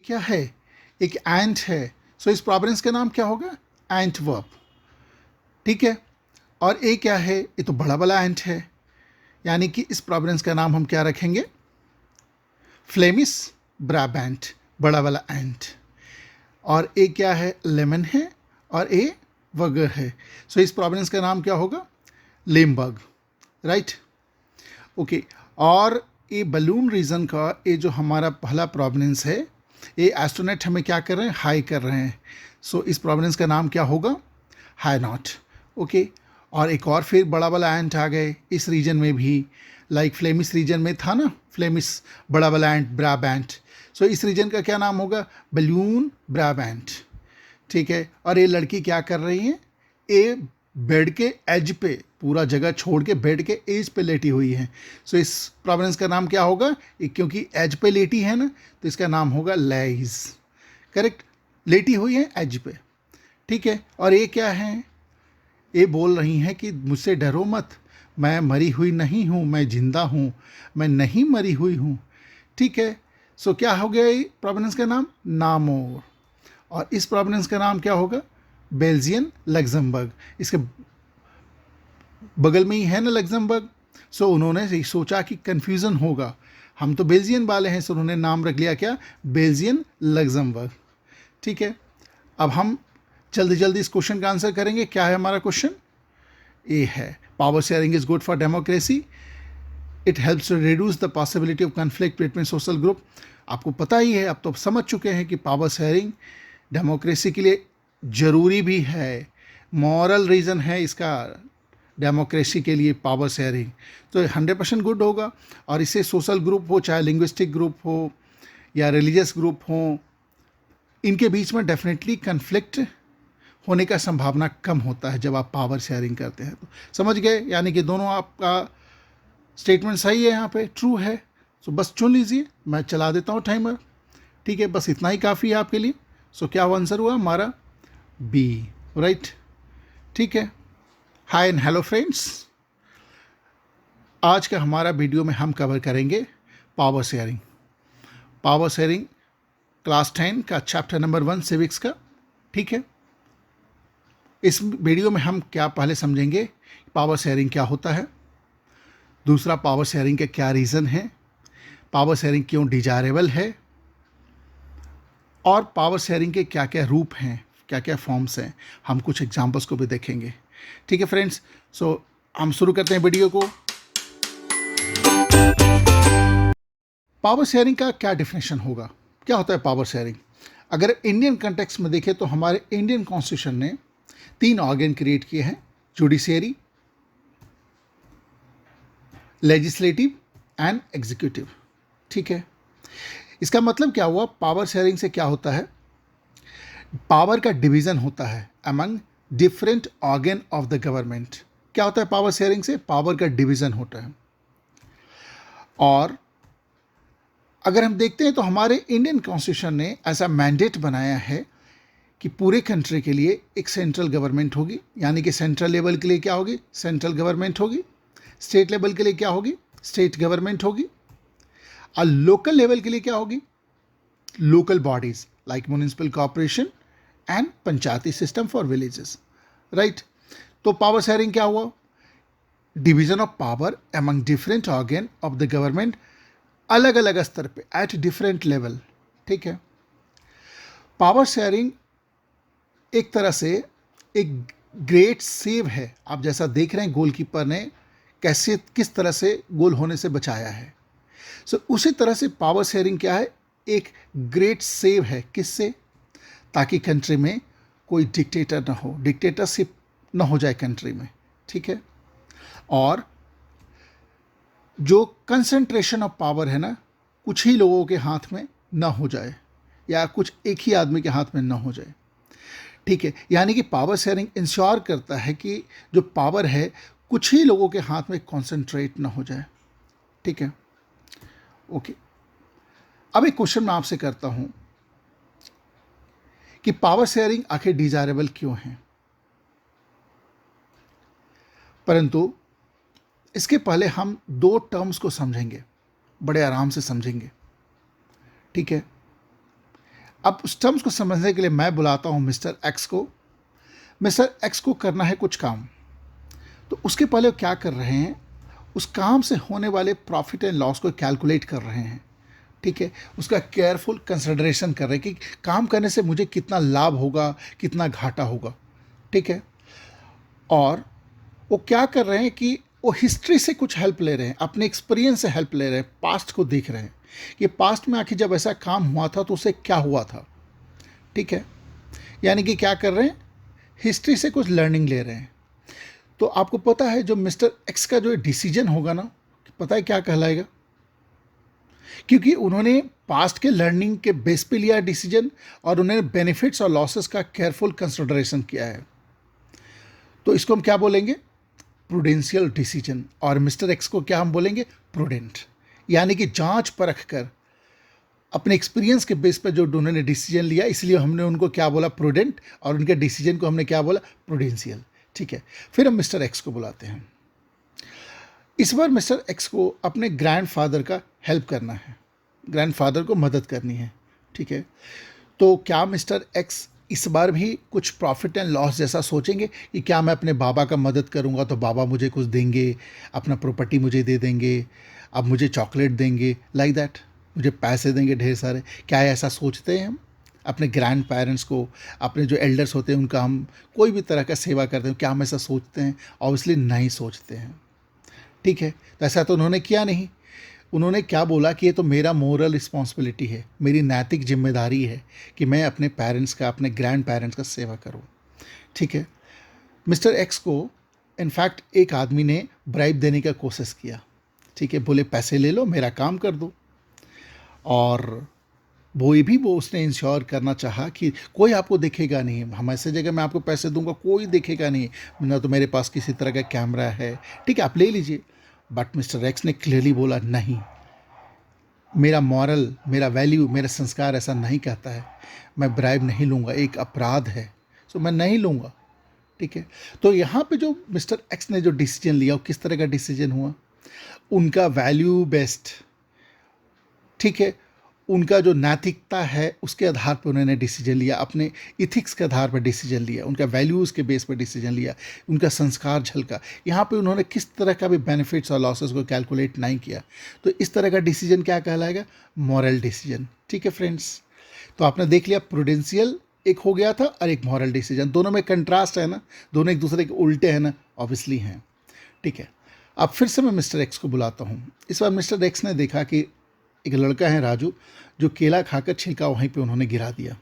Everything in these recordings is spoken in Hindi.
क्या है, एक एंट है, सो इस प्रॉब्रेंस का नाम क्या होगा, एंट वर्ब। ठीक है, और ए क्या है, ये तो बड़ा वाला एंट है, यानी कि इस प्रॉब्रेंस का नाम हम क्या रखेंगे, फ्लेमिश ब्राबैंट, बड़ा वाला एंट। और ए क्या है, लेमन है, और ए वगर है, सो इस प्रॉब्रेंस का नाम क्या होगा, लेमबर्ग। Right, okay. और ये बलून रीजन का ये जो हमारा पहला प्रोवेनेंस है, ये एस्ट्रोनॉट हमें क्या कर रहे हैं, हाई कर रहे हैं, सो इस प्रोवेनेंस का नाम क्या होगा, हाई नॉट। ओके, और एक और फिर बड़ा वाला एंट आ गए इस रीजन में भी, लाइक फ्लेमिश रीजन में था ना, फ्लेमिश बड़ा वाला एंट ब्राबैंट, सो इस रीजन का क्या नाम होगा, बलून ब्राबैंट। ठीक है, और ये लड़की क्या कर रही है, ए बेड के एज पे, पूरा जगह छोड़ के बेड के एज पे लेटी हुई है, सो इस प्रोवेनेंस का नाम क्या होगा, क्योंकि एज पे लेटी है ना, तो इसका नाम होगा लेइज। करेक्ट, लेटी हुई है एज पे। ठीक है, और ये क्या है, ये बोल रही हैं कि मुझसे डरो मत, मैं मरी हुई नहीं हूँ, मैं जिंदा हूँ, मैं नहीं मरी हुई हूँ। ठीक है, सो क्या हो गया ये प्रोवेनेंस का नाम, नामोर। और इस प्रोवेनेंस का नाम क्या होगा, बेल्जियन लग्जमबर्ग। इसके बगल में ही है ना लग्जमबर्ग, सो उन्होंने सोचा कि कन्फ्यूज़न होगा, हम तो बेल्जियन वाले हैं, सो उन्होंने नाम रख लिया क्या, बेल्जियन लग्जमबर्ग। ठीक है, अब हम जल्दी जल्दी इस क्वेश्चन का आंसर करेंगे। क्या है हमारा क्वेश्चन, ये है, power sharing is good for democracy, it helps to reduce the possibility of conflict between social group. आपको पता ही है, अब तो समझ चुके हैं कि पावर शेयरिंग डेमोक्रेसी के लिए ज़रूरी भी है, मॉरल रीज़न है इसका, डेमोक्रेसी के लिए पावर शेयरिंग तो 100% गुड होगा। और इससे सोशल ग्रुप हो, चाहे लिंग्विस्टिक ग्रुप हो या रिलीजियस ग्रुप हो, इनके बीच में डेफिनेटली कन्फ्लिक्ट होने का संभावना कम होता है जब आप पावर शेयरिंग करते हैं। तो समझ गए, यानी कि दोनों आपका स्टेटमेंट सही है, यहाँ पे ट्रू है। सो बस चुन लीजिए, मैं चला देता हूँ टाइमर। ठीक है, बस इतना ही काफ़ी है आपके लिए। सो क्या आंसर हुआ हमारा, बी। राइट, ठीक है। हाय एंड हेलो फ्रेंड्स, आज का हमारा वीडियो में हम कवर करेंगे power sharing. Power sharing class 10 का चैप्टर नंबर 1 सिविक्स का। ठीक है, इस वीडियो में हम क्या पहले समझेंगे, पावर शेयरिंग क्या होता है, दूसरा पावर शेयरिंग के क्या रीज़न है, पावर शेयरिंग क्यों डिजायरेबल है, और पावर शेयरिंग के क्या क्या रूप हैं, क्या क्या फॉर्म्स हैं, हम कुछ एग्जांपल्स को भी देखेंगे। ठीक है फ्रेंड्स, सो हम शुरू करते हैं वीडियो को। पावर शेयरिंग का क्या डिफिनेशन होगा, क्या होता है पावर शेयरिंग। अगर इंडियन कंटेक्स्ट में देखें तो हमारे इंडियन कॉन्स्टिट्यूशन ने 3 ऑर्गन क्रिएट किए हैं, जुडिशियरी, लेजिस्लेटिव एंड एग्जीक्यूटिव। ठीक है, इसका मतलब क्या हुआ, पावर शेयरिंग से क्या होता है, पावर का डिवीजन होता है among different organ of the government. क्या होता है पावर शेयरिंग से, पावर का डिवीजन होता है। और अगर हम देखते हैं तो हमारे इंडियन कॉन्स्टिट्यूशन ने ऐसा मैंडेट बनाया है कि पूरे कंट्री के लिए एक सेंट्रल गवर्नमेंट होगी, यानी कि सेंट्रल लेवल के लिए क्या होगी, सेंट्रल गवर्नमेंट होगी, स्टेट लेवल के लिए क्या होगी, स्टेट गवर्नमेंट होगी, और लोकल लेवल के लिए क्या होगी, local bodies like municipal corporation and Panchayati system for villages. Right, तो पावर शेयरिंग क्या हुआ, division of power among different organ of the government, अलग अलग स्तर पे, एट डिफरेंट लेवल। ठीक है, पावर शेयरिंग एक तरह से एक ग्रेट सेव है। आप जैसा देख रहे हैं गोलकीपर ने कैसे किस तरह से गोल होने से बचाया है, सो उसी तरह से पावर शेयरिंग क्या है, एक ग्रेट सेव है। किससे, ताकि कंट्री में कोई डिक्टेटर ना हो, डिक्टेटरशिप ना हो जाए कंट्री में। ठीक है, और जो कंसंट्रेशन ऑफ पावर है ना, कुछ ही लोगों के हाथ में ना हो जाए, या कुछ एक ही आदमी के हाथ में ना हो जाए। ठीक है, यानी कि पावर शेयरिंग इंश्योर करता है कि जो पावर है कुछ ही लोगों के हाथ में कॉन्सेंट्रेट ना हो जाए। ठीक है, ओके। अब एक क्वेश्चन मैं आपसे करता हूं कि पावर शेयरिंग आखिर डिजायरेबल क्यों है, परंतु इसके पहले हम 2 टर्म्स को समझेंगे, बड़े आराम से समझेंगे। ठीक है, अब उस टर्म्स को समझने के लिए मैं बुलाता हूँ मिस्टर एक्स को। मिस्टर एक्स को करना है कुछ काम, तो उसके पहले वो क्या कर रहे हैं, उस काम से होने वाले प्रॉफिट एंड लॉस को कैलकुलेट कर रहे हैं। ठीक है, उसका केयरफुल कंसिडरेशन कर रहे हैं कि काम करने से मुझे कितना लाभ होगा, कितना घाटा होगा। ठीक है, और वो क्या कर रहे हैं कि वो हिस्ट्री से कुछ हेल्प ले रहे हैं, अपने एक्सपीरियंस से हेल्प ले रहे हैं, पास्ट को देख रहे हैं कि पास्ट में आखिर जब ऐसा काम हुआ था तो उसे क्या हुआ था। ठीक है, यानी कि क्या कर रहे हैं, हिस्ट्री से कुछ लर्निंग ले रहे हैं। तो आपको पता है जो मिस्टर एक्स का जो डिसीजन होगा ना, पता है क्या कहलाएगा, क्योंकि उन्होंने पास्ट के लर्निंग के बेस पे लिया डिसीजन और उन्होंने बेनिफिट्स और लॉसेस का केयरफुल कंसिडरेशन किया है। तो इसको हम क्या बोलेंगे, प्रूडेंशियल डिसीजन। और मिस्टर एक्स को क्या हम बोलेंगे, प्रूडेंट, यानी कि जांच परख कर अपने एक्सपीरियंस के बेस पर जो उन्होंने डिसीजन लिया, इसलिए हमने उनको क्या बोला, प्रूडेंट, और उनके डिसीजन को हमने क्या बोला, प्रूडेंशियल। ठीक है, फिर हम मिस्टर एक्स को बुलाते हैं। इस बार मिस्टर एक्स को अपने ग्रैंडफादर का हेल्प करना है, ग्रैंडफादर को मदद करनी है। ठीक है, तो क्या मिस्टर एक्स इस बार भी कुछ प्रॉफिट एंड लॉस जैसा सोचेंगे कि क्या मैं अपने बाबा का मदद करूंगा तो बाबा मुझे कुछ देंगे, अपना प्रॉपर्टी मुझे दे देंगे, अब मुझे चॉकलेट देंगे, लाइक दैट, मुझे पैसे देंगे ढेर सारे। क्या ऐसा सोचते हैं हम अपने ग्रैंड पेरेंट्स को, अपने जो एल्डर्स होते हैं उनका हम कोई भी तरह का सेवा करते हैं, क्या हम ऐसा सोचते हैं? ऑब्वियसली नहीं सोचते हैं। ठीक है, तो ऐसा तो उन्होंने किया नहीं। उन्होंने क्या बोला कि ये तो मेरा मोरल रिस्पॉन्सिबिलिटी है, मेरी नैतिक जिम्मेदारी है कि मैं अपने पेरेंट्स का, अपने ग्रैंड पेरेंट्स का सेवा करूं। ठीक है, मिस्टर एक्स को इनफैक्ट एक आदमी ने ब्राइब देने का कोशिश किया। ठीक है, बोले पैसे ले लो, मेरा काम कर दो। और वो उसने इंश्योर करना चाहा कि कोई आपको देखेगा नहीं, हम ऐसे जगह मैं आपको पैसे दूंगा, कोई देखेगा नहीं, ना तो मेरे पास किसी तरह का कैमरा है, ठीक है आप ले लीजिए। बट मिस्टर एक्स ने क्लियरली बोला नहीं, मेरा मॉरल, मेरा वैल्यू, मेरा संस्कार ऐसा नहीं कहता है, मैं ब्राइब नहीं लूँगा, एक अपराध है, सो मैं नहीं लूँगा। ठीक है, तो यहाँ पे जो मिस्टर एक्स ने जो डिसीजन लिया वो किस तरह का डिसीजन हुआ, उनका वैल्यू बेस्ड, ठीक है, उनका जो नैतिकता है उसके आधार पर उन्होंने डिसीजन लिया, अपने इथिक्स के आधार पर डिसीजन लिया, उनका वैल्यूज़ के बेस पर डिसीजन लिया, उनका संस्कार झलका। यहाँ पे उन्होंने किस तरह का भी बेनिफिट्स और लॉसेस को कैलकुलेट नहीं किया। तो इस तरह का डिसीजन क्या कहलाएगा, मॉरल डिसीजन। ठीक है फ्रेंड्स, तो आपने देख लिया प्रूडेंशियल एक हो गया था और एक मॉरल डिसीजन, दोनों में कंट्रास्ट है ना, दोनों एक दूसरे के उल्टे हैं ना, ऑब्वियसली हैं। ठीक है, अब फिर से मैं मिस्टर एक्स को बुलाता हूँ। इस बार मिस्टर एक्स ने देखा कि एक लड़का है राजू, जो केला खाकर छिलका वहीं पे उन्होंने गिरा दिया।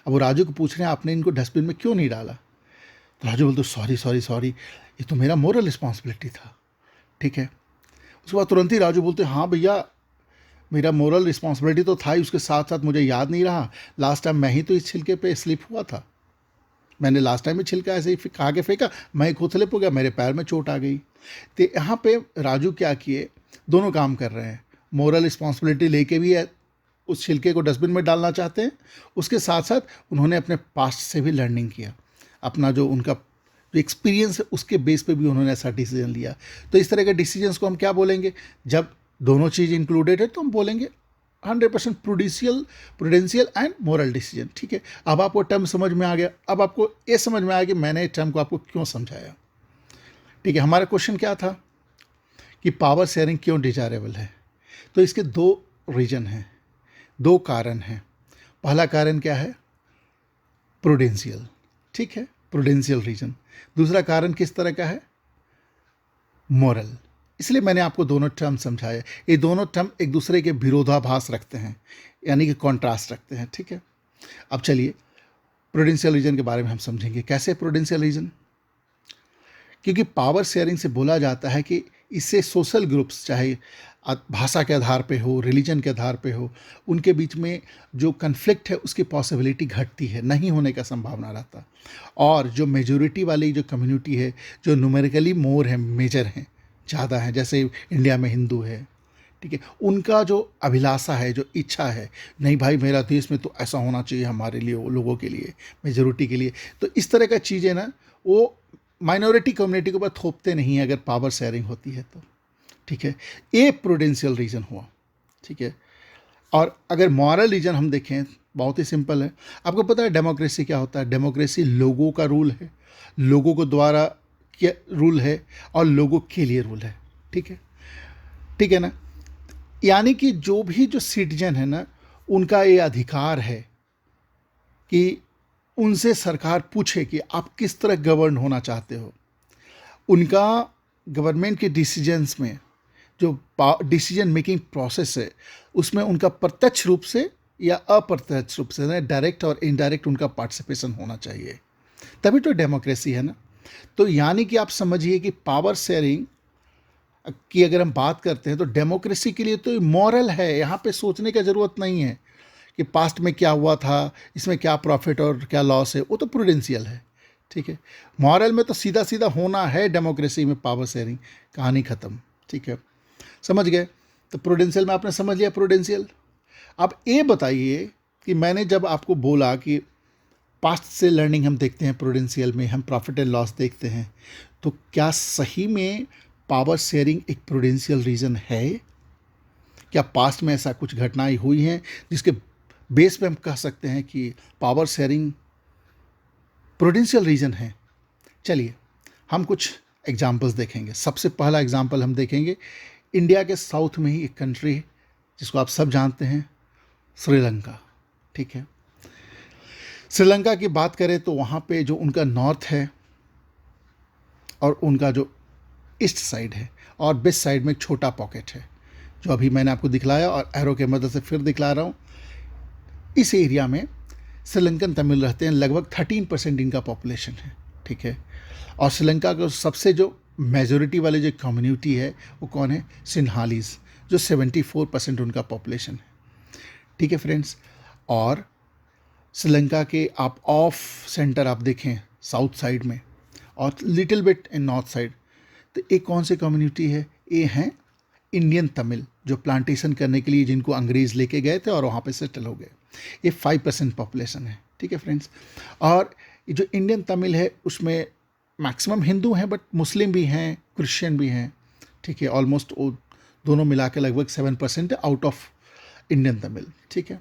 अब वो राजू को पूछ रहे हैं आपने इनको डस्टबिन में क्यों नहीं डाला। तो राजू बोलते सॉरी सॉरी सॉरी, ये तो मेरा मोरल रिस्पॉन्सिबिलिटी था। ठीक है, उसके बाद तुरंत ही राजू बोलते हाँ भैया मेरा मोरल रिस्पॉन्सिबिलिटी तो था ही, उसके साथ साथ मुझे याद नहीं रहा, लास्ट टाइम मैं ही तो इस छिलके पे स्लिप हुआ था, मैंने लास्ट टाइम में छिलका ऐसे ही खा के फेंका, मैं खुद स्लिप हो गया, मेरे पैर में चोट आ गई। तो यहाँ पे राजू क्या किए, दोनों काम कर रहे हैं, मोरल रिस्पॉन्सिबिलिटी लेके भी है, उस छिलके को डस्टबिन में डालना चाहते हैं, उसके साथ साथ उन्होंने अपने पास्ट से भी लर्निंग किया, अपना जो उनका जो एक्सपीरियंस है उसके बेस पे भी उन्होंने ऐसा डिसीजन लिया। तो इस तरह के डिसीजंस को हम क्या बोलेंगे, जब दोनों चीज़ इंक्लूडेड है तो हम बोलेंगे 100% प्रूडेंशियल एंड मोरल डिसीजन। ठीक है, अब आपको टर्म समझ में आ गया, अब आपको ये समझ में आया कि मैंने टर्म को आपको क्यों समझाया। ठीक है, हमारा क्वेश्चन क्या था कि पावर शेयरिंग क्यों डिजायरेबल है। तो इसके दो रीजन हैं, दो कारण हैं। पहला कारण क्या है, प्रूडेंशियल। ठीक है, प्रूडेंशियल रीजन। दूसरा कारण किस तरह का है, मोरल। इसलिए मैंने आपको दोनों टर्म समझाए, ये दोनों टर्म एक दूसरे के विरोधाभास रखते हैं, यानी कि कॉन्ट्रास्ट रखते हैं। ठीक है, अब चलिए प्रूडेंशियल रीजन के बारे में हम समझेंगे। कैसे प्रूडेंशियल रीजन, क्योंकि पावर शेयरिंग से बोला जाता है कि इससे सोशल ग्रुप्स, चाहे भाषा के आधार पे हो, रिलीजन के आधार पे हो, उनके बीच में जो कन्फ्लिक्ट है उसकी पॉसिबिलिटी घटती है, नहीं होने का संभावना रहता। और जो मेजोरिटी वाली जो कम्युनिटी है, जो न्यूमेरिकली मोर है, मेजर हैं, ज़्यादा है, जैसे इंडिया में हिंदू है, ठीक है, उनका जो अभिलाषा है, जो इच्छा है, नहीं भाई मेरा देश में तो ऐसा होना चाहिए हमारे लिए, वो लोगों के लिए, मेजोरिटी के लिए, तो इस तरह का चीज़ें ना वो माइनॉरिटी कम्युनिटी के ऊपर थोपते नहीं है अगर पावर शेयरिंग होती है तो। ठीक है, ये प्रूडेंशियल रीजन हुआ। ठीक है, और अगर मॉरल रीजन हम देखें, बहुत ही सिंपल है। आपको पता है डेमोक्रेसी क्या होता है? डेमोक्रेसी लोगों का रूल है, लोगों को द्वारा क्या रूल है और लोगों के लिए रूल है। ठीक है, ठीक है ना? यानी कि जो सिटीजन है ना, उनका ये अधिकार है कि उनसे सरकार पूछे कि आप किस तरह गवर्न होना चाहते हो। उनका गवर्नमेंट के डिसीजंस में जो डिसीजन मेकिंग प्रोसेस है, उसमें उनका प्रत्यक्ष रूप से या अप्रत्यक्ष रूप से, डायरेक्ट और इनडायरेक्ट, उनका पार्टिसिपेशन होना चाहिए। तभी तो डेमोक्रेसी है ना। तो यानी कि आप समझिए कि पावर शेयरिंग की अगर हम बात करते हैं तो डेमोक्रेसी के लिए तो मॉरल है। यहाँ पे सोचने की ज़रूरत नहीं है कि पास्ट में क्या हुआ था, इसमें क्या प्रॉफिट और क्या लॉस है, वो तो प्रूडेंशियल है। ठीक है, मॉरल में तो सीधा सीधा होना है डेमोक्रेसी में पावर शेयरिंग, कहानी ख़त्म। ठीक है, समझ गए? तो प्रूडेंशियल में आपने समझ लिया प्रूडेंशियल। अब ये बताइए कि मैंने जब आपको बोला कि पास्ट से लर्निंग हम देखते हैं, प्रूडेंशियल में हम प्रॉफिट एंड लॉस देखते हैं, तो क्या सही में पावर शेयरिंग एक प्रूडेंशियल रीजन है? क्या पास्ट में ऐसा कुछ घटनाएं हुई हैं जिसके बेस पे हम कह सकते हैं कि पावर शेयरिंग प्रूडेंशियल रीजन है? चलिए हम कुछ एग्जाम्पल्स देखेंगे। सबसे पहला एग्जाम्पल हम देखेंगे इंडिया के साउथ में ही एक कंट्री है जिसको आप सब जानते हैं, श्रीलंका। ठीक है, श्रीलंका की बात करें तो वहाँ पे जो उनका नॉर्थ है और उनका जो ईस्ट साइड है और वेस्ट साइड में एक छोटा पॉकेट है जो अभी मैंने आपको दिखलाया और एरो के मदद से फिर दिखला रहा हूँ। इस एरिया में श्रीलंकन तमिल रहते हैं, लगभग 13% इनका पॉपुलेशन है। ठीक है, और श्रीलंका का सबसे जो मेजोरिटी वाले जो कम्युनिटी है वो कौन है? सिन्हालीज, जो 74% उनका पॉपुलेशन है। ठीक है फ्रेंड्स, और श्रीलंका के आप ऑफ सेंटर आप देखें साउथ साइड में और लिटिल बिट इन नॉर्थ साइड, तो एक कौन सी कम्युनिटी है? ये हैं इंडियन तमिल, जो प्लांटेशन करने के लिए जिनको अंग्रेज़ लेके गए थे और वहाँ पे सेटल हो गए। ये 5% पॉपुलेशन है। ठीक है फ्रेंड्स, और ये जो इंडियन तमिल है उसमें मैक्सिमम हिंदू हैं, बट मुस्लिम भी हैं, क्रिश्चियन भी हैं। ठीक है, ऑलमोस्ट दोनों मिला के लगभग 7% है आउट ऑफ इंडियन तमिल। ठीक है,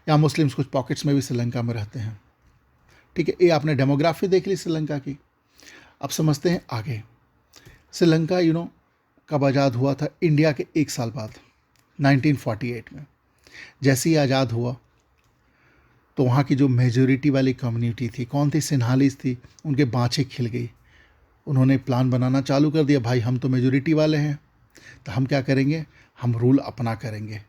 यहाँ मुस्लिम्स कुछ पॉकेट्स में भी श्रीलंका में रहते हैं। ठीक है, ये आपने डेमोग्राफी देख ली श्रीलंका की। अब समझते हैं आगे। श्रीलंका कब आज़ाद हुआ था? इंडिया के 1 साल बाद, 1948 में। जैसे ही आज़ाद हुआ तो वहाँ की जो मेजोरिटी वाली कम्युनिटी थी, कौन थी? सिन्हालीज थी। उनके बाँछें खिल गई। उन्होंने प्लान बनाना चालू कर दिया, भाई हम तो मेजोरिटी वाले हैं तो हम क्या करेंगे, हम रूल अपना करेंगे,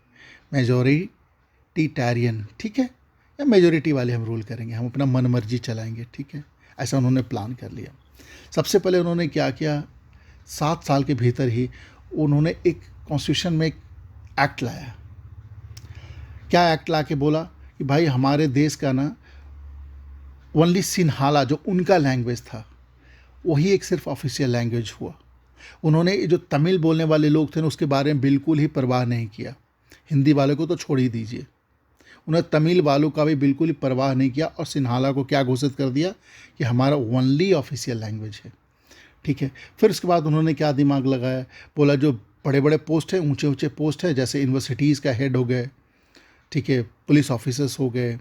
मेजोरिटीटेरियन। ठीक है, या मेजोरिटी वाले हम रूल करेंगे, हम अपना मन मर्जी चलाएंगे। ठीक है, ऐसा उन्होंने प्लान कर लिया। सबसे पहले उन्होंने क्या किया, 7 साल के भीतर ही उन्होंने एक कॉन्स्टिट्यूशन में एक एक्ट लाया। क्या एक्ट ला के बोला कि भाई हमारे देश का ना ओनली सिन्हाला, जो उनका लैंग्वेज था, वही एक सिर्फ ऑफिशियल लैंग्वेज हुआ। उन्होंने जो तमिल बोलने वाले लोग थे ना, उसके बारे में बिल्कुल ही परवाह नहीं किया। हिंदी वालों को तो छोड़ ही दीजिए, उन्हें तमिल वालों का भी बिल्कुल ही परवाह नहीं किया और सिन्हाला को क्या घोषित कर दिया कि हमारा ओनली ऑफिशियल लैंग्वेज है। ठीक है, फिर उसके बाद उन्होंने क्या दिमाग लगाया, बोला जो बड़े बड़े पोस्ट हैं, ऊंचे ऊंचे पोस्ट हैं, जैसे यूनिवर्सिटीज़ का हेड हो गए, ठीक है, पुलिस ऑफिसर्स हो गए,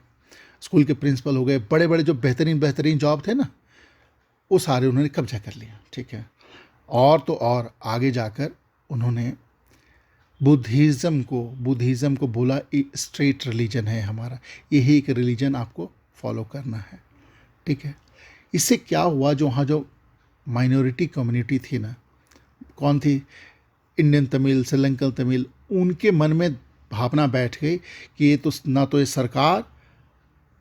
स्कूल के प्रिंसिपल हो गए, बड़े बड़े जो बेहतरीन बेहतरीन जॉब थे ना, वो सारे उन्होंने कब्जा कर लिया। ठीक है, और तो और आगे जाकर उन्होंने बुद्धिज़्म को बोला स्ट्रेट रिलीजन है हमारा, यही एक रिलीजन आपको फॉलो करना है। ठीक है, इससे क्या हुआ, जो वहाँ जो माइनॉरिटी कम्युनिटी थी ना, कौन थी? इंडियन तमिल, श्रीलंकन तमिल, उनके मन में भावना बैठ गई कि ये तो ना तो ये सरकार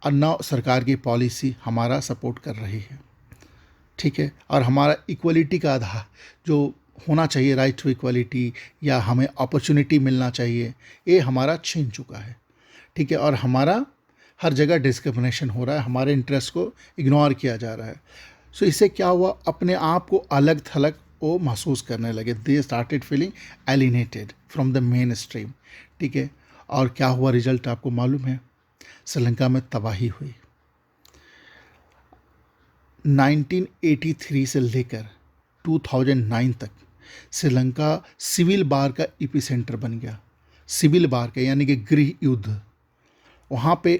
और ना सरकार की पॉलिसी हमारा सपोर्ट कर रही है। ठीक है, और हमारा इक्वलिटी का आधार जो होना चाहिए, राइट टू इक्वलिटी, या हमें अपॉर्चुनिटी मिलना चाहिए, ये हमारा छीन चुका है। ठीक है, और हमारा हर जगह डिस्क्रिमिनेशन हो रहा है, हमारे इंटरेस्ट को इग्नोर किया जा रहा है। सो इससे क्या हुआ, अपने आप को अलग थलग वो महसूस करने लगे। They started feeling alienated from the main stream. ठीक है, और क्या हुआ रिजल्ट आपको मालूम है? श्रीलंका में तबाही हुई। 1983 से लेकर 2009 तक श्रीलंका सिविल बार का एपी सेंटर बन गया। सिविल वार के यानी कि गृह युद्ध, वहाँ पे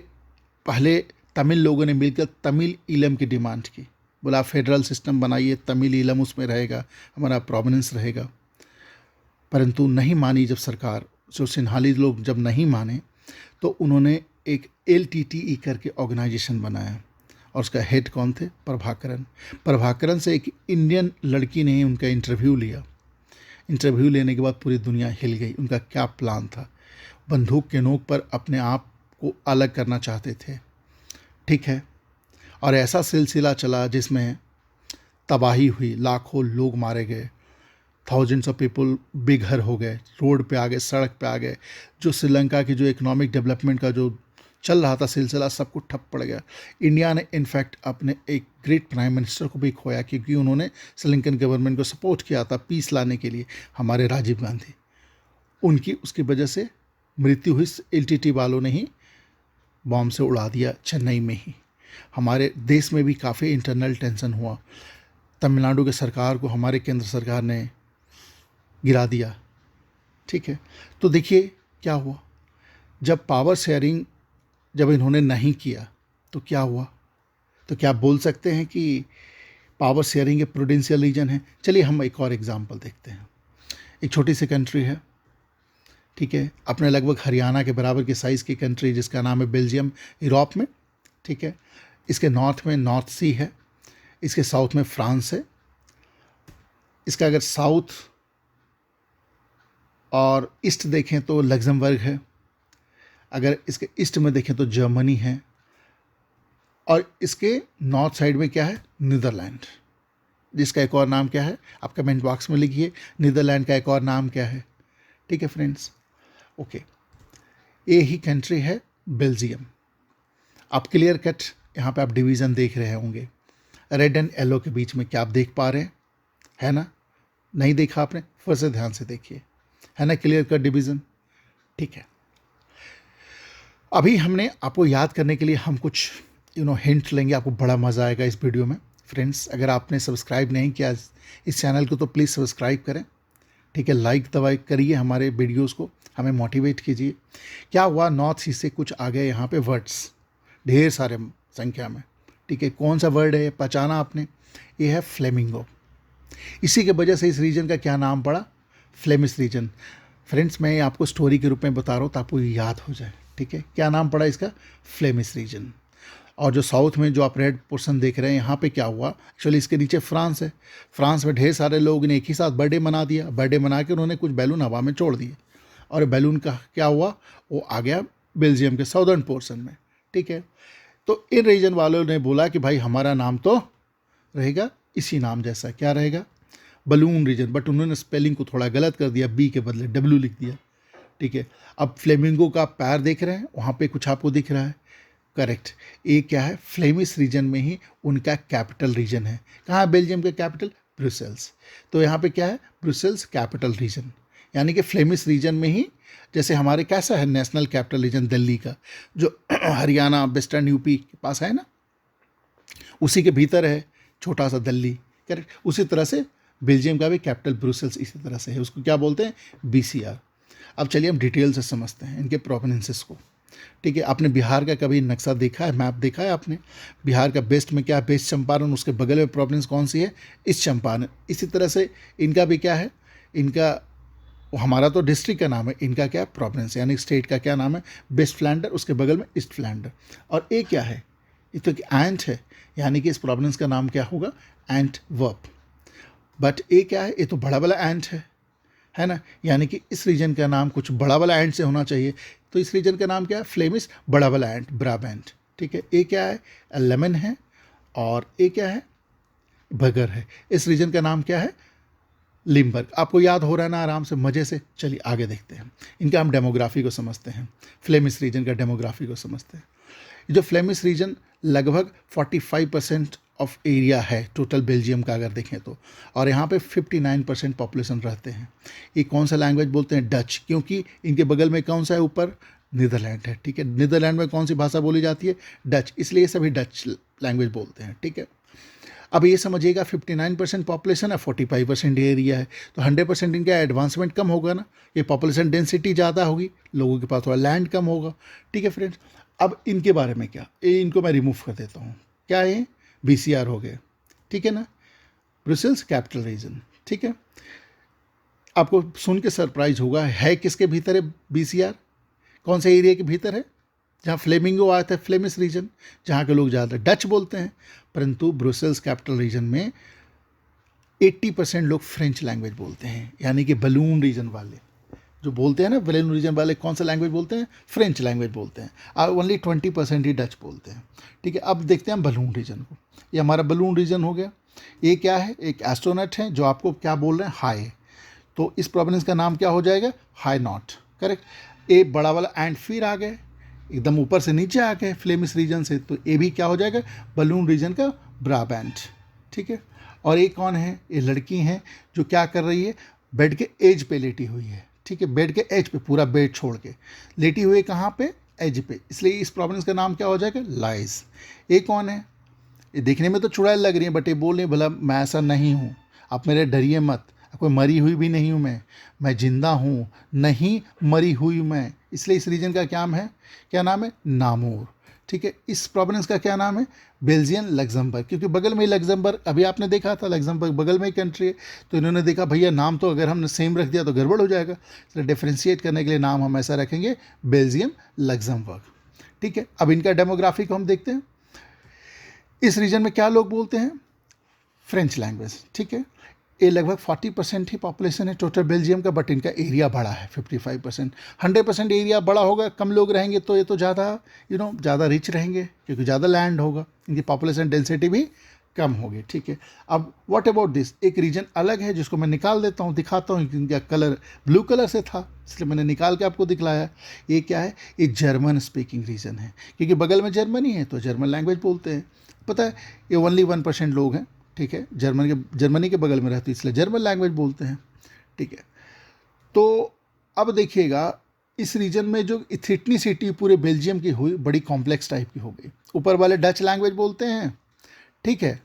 पहले तमिल लोगों ने मिलकर तमिल ईलम की डिमांड की, बोला फेडरल सिस्टम बनाइए, तमिल ईलम उसमें रहेगा, हमारा प्रोविनेंस रहेगा। परंतु नहीं मानी जब सरकार, जो सिन्हाली लोग जब नहीं माने तो उन्होंने एक LTTE करके ऑर्गेनाइजेशन बनाया और उसका हेड कौन थे? प्रभाकरन। प्रभाकरन से एक इंडियन लड़की ने उनका इंटरव्यू लिया। इंटरव्यू लेने के बाद पूरी दुनिया हिल गई। उनका क्या प्लान था? बंदूक के नोक पर अपने आप को अलग करना चाहते थे, ठीक है। और ऐसा सिलसिला चला जिसमें तबाही हुई, लाखों लोग मारे गए, थाउजेंड्स ऑफ पीपल बेघर हो गए, रोड पे आ गए, सड़क पे आ गए। जो श्रीलंका की जो इकोनॉमिक डेवलपमेंट का जो चल रहा था सिलसिला, सब कुछ ठप पड़ गया। इंडिया ने इनफैक्ट अपने एक ग्रेट प्राइम मिनिस्टर को भी खोया, क्योंकि उन्होंने श्रीलंकन गवर्नमेंट को सपोर्ट किया था पीस लाने के लिए, हमारे राजीव गांधी। उनकी उसकी वजह से मृत्यु हुई। LTT वालों ने ही बॉम्ब से उड़ा दिया चेन्नई में ही। हमारे देश में भी काफ़ी इंटरनल टेंशन हुआ। तमिलनाडु के सरकार को हमारे केंद्र सरकार ने गिरा दिया, ठीक है। तो देखिए क्या हुआ, जब पावर शेयरिंग जब इन्होंने नहीं किया तो क्या हुआ? तो क्या आप बोल सकते हैं कि पावर शेयरिंग एक प्रूडेंशियल रीजन है? चलिए हम एक और एग्जांपल देखते हैं। एक छोटी सी कंट्री है, ठीक है, अपने लगभग हरियाणा के बराबर की साइज़ की कंट्री जिसका नाम है बेल्जियम, यूरोप में, ठीक है। इसके नॉर्थ में नॉर्थ सी है, इसके साउथ में फ्रांस है। इसका अगर साउथ और ईस्ट देखें तो लग्जमबर्ग है, अगर इसके ईस्ट में देखें तो जर्मनी है, और इसके नॉर्थ साइड में क्या है? नीदरलैंड, जिसका एक और नाम क्या है? आप कमेंट बॉक्स में लिखिए, नीदरलैंड का एक और नाम क्या है, ठीक है फ्रेंड्स। ओके, ये ही कंट्री है बेल्जियम। आप क्लियर कट यहाँ पे आप डिवीज़न देख रहे होंगे, रेड एंड येलो के बीच में, क्या आप देख पा रहे हैं? है ना? नहीं देखा आपने? फिर से ध्यान से देखिए, है ना क्लियर कट डिवीज़न, ठीक है। अभी हमने आपको याद करने के लिए हम कुछ हिंट लेंगे, आपको बड़ा मज़ा आएगा इस वीडियो में। फ्रेंड्स, अगर आपने सब्सक्राइब नहीं किया इस चैनल को तो प्लीज़ सब्सक्राइब करें, ठीक है। लाइक दबाई करिए हमारे वीडियोस को, हमें मोटिवेट कीजिए। क्या हुआ, नॉर्थ ईस्ट से कुछ आ गए यहाँ पे वर्ड्स, ढेर सारे संख्या में, ठीक है। कौन सा वर्ड है पहचाना आपने? ये है फ्लेमिंगो। इसी के वजह से इस रीजन का क्या नाम पड़ा? Flemish region. फ्रेंड्स, मैं आपको स्टोरी के रूप में बता रहा हूँ तो आपको याद हो जाए, ठीक है। क्या नाम पड़ा इसका? Flemish region. और जो साउथ में जो आप रेड पोर्शन देख रहे हैं, यहाँ पे क्या हुआ, एक्चुअली इसके नीचे फ्रांस है। फ्रांस में ढेर सारे लोग ने एक ही साथ बर्थडे मना दिया। बर्थडे मना के उन्होंने कुछ बैलून हवा में छोड़ दिए, और बैलून का क्या हुआ, वो आ गया बेल्जियम के साउदर्न पोर्शन में, ठीक है। तो इन रीजन वालों ने बोला कि भाई हमारा नाम तो रहेगा इसी नाम जैसा, क्या रहेगा? Balloon region. बट उन्होंने स्पेलिंग को थोड़ा गलत कर दिया, बी के बदले W लिख दिया, ठीक है। अब फ्लेमिंगो का पैर देख रहे हैं, वहाँ पे कुछ आपको दिख रहा है, करेक्ट। ये क्या है? फ्लेमिश रीजन में ही उनका कैपिटल रीजन है। कहाँ है बेल्जियम का कैपिटल? ब्रुसेल्स। तो यहाँ पे क्या है? ब्रुसेल्स कैपिटल रीजन, यानी कि फ्लेमिश रीजन में ही, जैसे हमारे कैसा है नेशनल कैपिटल रीजन दिल्ली का, जो हरियाणा वेस्टर्न यूपी के पास है ना, उसी के भीतर है छोटा सा दिल्ली, करेक्ट। उसी तरह से बेल्जियम का भी कैपिटल ब्रुसेल्स इसी तरह से है, उसको क्या बोलते हैं? BCR। अब चलिए हम डिटेल से समझते हैं इनके प्रोविंसेस को, ठीक है। आपने बिहार का कभी नक्शा देखा है, मैप देखा है आपने? बिहार का वेस्ट में क्या है? वेस्ट चंपारण, उसके बगल में प्रोविंस कौन सी है? ईस्ट चंपारण। इसी तरह से इनका भी क्या है, इनका, हमारा तो डिस्ट्रिक्ट का नाम है, इनका क्या है? प्रोविंस, यानी स्टेट का क्या नाम है? वेस्ट फ्लैंडर, उसके बगल में ईस्ट फ्लैंडर। और ये क्या है? ये तो एंट है, यानी कि इस प्रोविंस का नाम क्या होगा? एंट वर्प। बट ये क्या है? ये तो बड़ा वाला एंट है ना, यानी कि इस रीजन का नाम कुछ बड़ा वाला एंट से होना चाहिए। तो इस रीजन का नाम क्या है? फ्लेमिश बड़ा वाला एंट, ब्राबैंट, ठीक है। ये क्या है? लेमन है, और ये क्या है? बगर है। इस रीजन का नाम क्या है? लिम्बर्ग। आपको याद हो रहा है ना आराम से, मज़े से। चलिए आगे देखते हैं, इनका हम डेमोग्राफी को समझते हैं, फ्लेमिश रीजन का डेमोग्राफी को समझते हैं। जो फ्लेमिश रीजन लगभग 45% ऑफ एरिया है टोटल बेल्जियम का अगर देखें तो, और यहाँ पे 59% पॉपुलेशन रहते हैं। ये कौन सा लैंग्वेज बोलते हैं? डच, क्योंकि इनके बगल में कौन सा है? ऊपर नीदरलैंड है, ठीक है। नीदरलैंड में कौन सी भाषा बोली जाती है? डच, इसलिए सभी डच लैंग्वेज बोलते हैं, ठीक है। अब ये समझिएगा 59% पॉपुलेशन है, 45% एरिया है, तो 100% इनका एडवांसमेंट कम होगा ना, ये पॉपुलेशन डेंसिटी ज़्यादा होगी, लोगों के पास थोड़ा लैंड कम होगा। ठीक है फ्रेंड्स, अब इनके बारे में क्या, ये इनको मैं रिमूव कर देता हूँ। क्या है, BCR हो गए, ठीक है ना, ब्रुसेल्स कैपिटल रीजन। ठीक है, आपको सुन के सरप्राइज होगा, है किसके भीतर है BCR, कौन से एरिया के भीतर है, जहाँ फ्लेमिंगो आया था, फ्लेमिश रीजन, जहाँ के लोग ज़्यादा डच बोलते हैं। परंतु ब्रुसेल्स कैपिटल रीजन में 80% लोग फ्रेंच लैंग्वेज बोलते हैं, यानी कि बलून रीजन वाले जो बोलते हैं ना, बलून रीजन वाले कौन सा लैंग्वेज बोलते हैं, फ्रेंच लैंग्वेज बोलते हैं, और ओनली 20% ही डच बोलते हैं। ठीक है, अब देखते हैं हम बलून रीजन को। ये हमारा बलून रीजन हो गया। ये क्या है, एक एस्ट्रोनॉट है जो आपको क्या बोल रहे हैं, हाई, तो इस प्रोविंस का नाम क्या हो जाएगा, हाई नॉट, करेक्ट। ए बड़ा वाला एंड फिर आ गए, एकदम ऊपर से नीचे आ गए फ्लेमिश रीजन से, तो ये भी क्या हो जाएगा, बलून रीजन का ब्राबैंड। ठीक है, और ये कौन है, ये लड़की हैं जो क्या कर रही है, बेड के एज पे लेटी हुई है। ठीक है, बेड के एज पे, पूरा बेड छोड़ के लेटी हुई है, कहाँ पे, एज पे, इसलिए इस प्रोविंस का नाम क्या हो जाएगा, लाइज। ये कौन है, ये देखने में तो चुड़ैल लग रही है, बट ये बोल रहे भला मैं ऐसा नहीं हूँ, आप मेरे डरिए मत, कोई मरी हुई भी नहीं हूँ मैं जिंदा हूँ, नहीं मरी हुई मैं। इसलिए इस रीजन का क्या नाम है, नामूर। ठीक है, इस प्रोविंस का क्या नाम है, बेल्जियन लग्जमबर्ग, क्योंकि बगल में ही लग्जमबर्ग, अभी आपने देखा था लग्जमबर्ग बगल में ही कंट्री है, तो इन्होंने देखा भैया नाम तो अगर हमने सेम रख दिया तो गड़बड़ हो जाएगा, इसलिए डिफ्रेंशिएट करने के लिए नाम हम ऐसा रखेंगे, बेल्जियम लग्जमबर्ग। ठीक है, अब इनका डेमोग्राफी को हम देखते हैं। इस रीजन में क्या लोग बोलते हैं, फ्रेंच लैंग्वेज। ठीक है, ये लगभग 40% ही पॉपुलेशन है टोटल बेल्जियम का, बट इनका एरिया बड़ा है 55%। 100% एरिया बड़ा होगा, कम लोग रहेंगे तो ये तो ज़्यादा ज़्यादा रिच रहेंगे, क्योंकि ज़्यादा लैंड होगा, इनकी पॉपुलेशन डेंसिटी भी कम होगी। ठीक है, अब व्हाट अबाउट दिस, एक रीजन अलग है जिसको मैं निकाल देता हूँ, दिखाता हूँ, इनका कलर ब्लू कलर से था इसलिए मैंने निकाल के आपको दिखलाया। ये क्या है, ये जर्मन स्पीकिंग रीजन है, क्योंकि बगल में जर्मनी है तो जर्मन लैंग्वेज बोलते हैं। पता है, ये ओनली 1% लोग हैं। ठीक है, जर्मनी के बगल में रहती है, इसलिए जर्मन लैंग्वेज बोलते हैं। ठीक है, तो अब देखिएगा, इस रीजन में जो इथनिसिटी पूरे बेल्जियम की हुई, बड़ी कॉम्प्लेक्स टाइप की हो गई। ऊपर वाले डच लैंग्वेज बोलते हैं, ठीक है,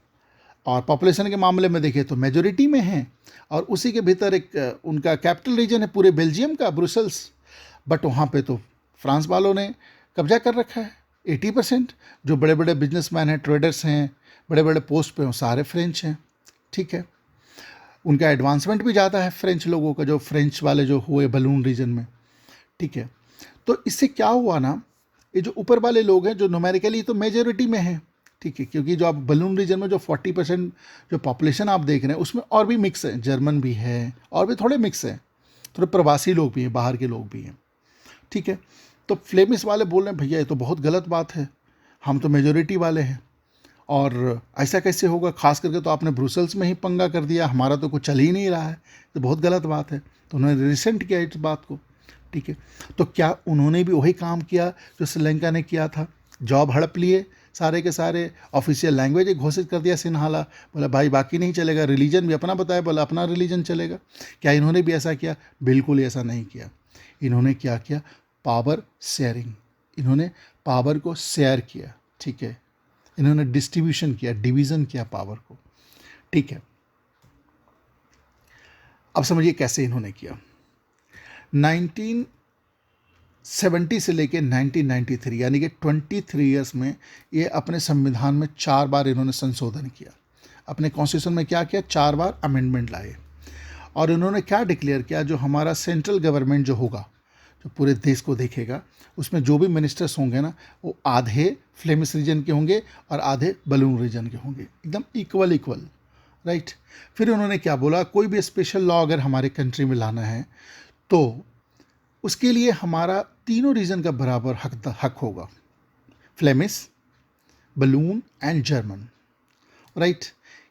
और पॉपुलेशन के मामले में देखिए तो मेजोरिटी में है, और उसी के भीतर एक उनका कैपिटल रीजन है पूरे बेल्जियम का, ब्रुसेल्स, बट वहाँ पे तो फ्रांस वालों ने कब्जा कर रखा है। 80% जो बड़े बड़े बिजनेसमैन हैं, ट्रेडर्स हैं, बड़े बड़े पोस्ट पे हो, सारे फ्रेंच हैं। ठीक है, उनका एडवांसमेंट भी ज़्यादा है फ्रेंच लोगों का, जो फ्रेंच वाले जो हुए बलून रीजन में। ठीक है, तो इससे क्या हुआ ना, ये जो ऊपर वाले लोग हैं जो न्यूमेरिकली तो मेजोरिटी में हैं, ठीक है, क्योंकि जो आप बलून रीजन में जो 40% जो पॉपुलेशन आप देख रहे हैं उसमें और भी मिक्स है, जर्मन भी है और भी थोड़े मिक्स हैं, थोड़े प्रवासी लोग भी हैं, बाहर के लोग भी हैं। ठीक है, तो फ्लेमिश वाले बोल रहे हैं भैया ये तो बहुत गलत बात है, हम तो मेजोरिटी वाले हैं और ऐसा कैसे होगा, खास करके तो आपने ब्रुसेल्स में ही पंगा कर दिया, हमारा तो कुछ चल ही नहीं रहा है, तो बहुत गलत बात है। तो उन्होंने रिसेंट किया इस बात को। ठीक है, तो क्या उन्होंने भी वही काम किया जो श्रीलंका ने किया था, जॉब हड़प लिए सारे के सारे, ऑफिशियल लैंग्वेज घोषित कर दिया सिन्हाला, बोला भाई बाकी नहीं चलेगा, रिलीजन भी अपना बताया, बोला अपना रिलीजन चलेगा। क्या इन्होंने भी ऐसा किया, बिल्कुल ऐसा नहीं किया। इन्होंने क्या किया, पावर शेयरिंग, इन्होंने पावर को शेयर किया। ठीक है, इन्होंने डिस्ट्रीब्यूशन किया, डिवीज़न किया पावर को। ठीक है, अब समझिए कैसे इन्होंने किया। 1970 से लेके 1993 यानी कि 23 ईयर्स में ये अपने संविधान में 4 बार इन्होंने संशोधन किया। अपने कॉन्स्टिट्यूशन में क्या किया, 4 बार अमेंडमेंट लाए, और इन्होंने क्या डिक्लेयर किया, जो हमारा सेंट्रल गवर्नमेंट जो होगा, जो पूरे देश को देखेगा, उसमें जो भी मिनिस्टर्स होंगे ना, वो आधे फ्लेमिश रीजन के होंगे और आधे बलून रीजन के होंगे, एकदम इक्वल इक्वल, राइट। फिर उन्होंने क्या बोला, कोई भी स्पेशल लॉ अगर हमारे कंट्री में लाना है तो उसके लिए हमारा तीनों रीजन का बराबर हक होगा, Flemish, balloon and German, right.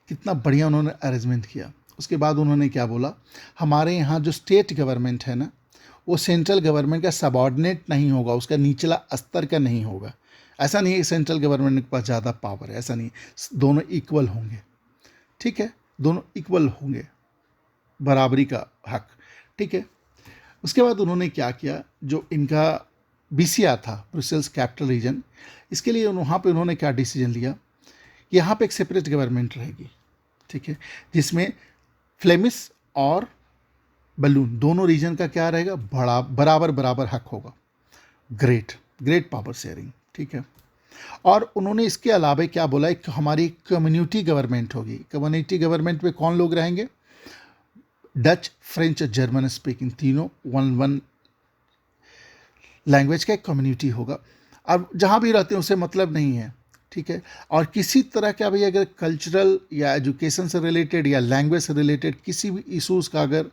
कितना बढ़िया उन्होंने अरेंजमेंट किया। उसके बाद उन्होंने क्या बोला, हमारे यहाँ जो स्टेट गवर्नमेंट है ना, वो सेंट्रल गवर्नमेंट का सबऑर्डिनेट नहीं होगा, उसका निचला स्तर का नहीं होगा। ऐसा नहीं है कि सेंट्रल गवर्नमेंट के पास ज़्यादा पावर है, ऐसा नहीं, दोनों इक्वल होंगे। ठीक है, दोनों इक्वल होंगे, बराबरी का हक। ठीक है, उसके बाद उन्होंने क्या किया, जो इनका BCR था, ब्रुसेल्स कैपिटल रीजन, इसके लिए वहाँ पे उन्होंने क्या डिसीजन लिया यहाँ पे एक सेपरेट गवर्नमेंट रहेगी, ठीक है, जिसमें फ्लेमिश और बलून दोनों रीजन का क्या रहेगा, बड़ा बराबर बराबर हक होगा। ग्रेट ग्रेट पावर शेयरिंग, ठीक है। और उन्होंने इसके अलावा क्या बोला, एक हमारी कम्युनिटी गवर्नमेंट होगी। कम्युनिटी गवर्नमेंट में कौन लोग रहेंगे, डच, फ्रेंच और जर्मन स्पीकिंग, तीनों वन वन लैंग्वेज का एक कम्युनिटी होगा। अब जहाँ भी रहते हैं उसे मतलब नहीं है, ठीक है। और किसी तरह का भी अगर कल्चरल या एजुकेशन से रिलेटेड या लैंग्वेज से रिलेटेड किसी भी इशूज़ का अगर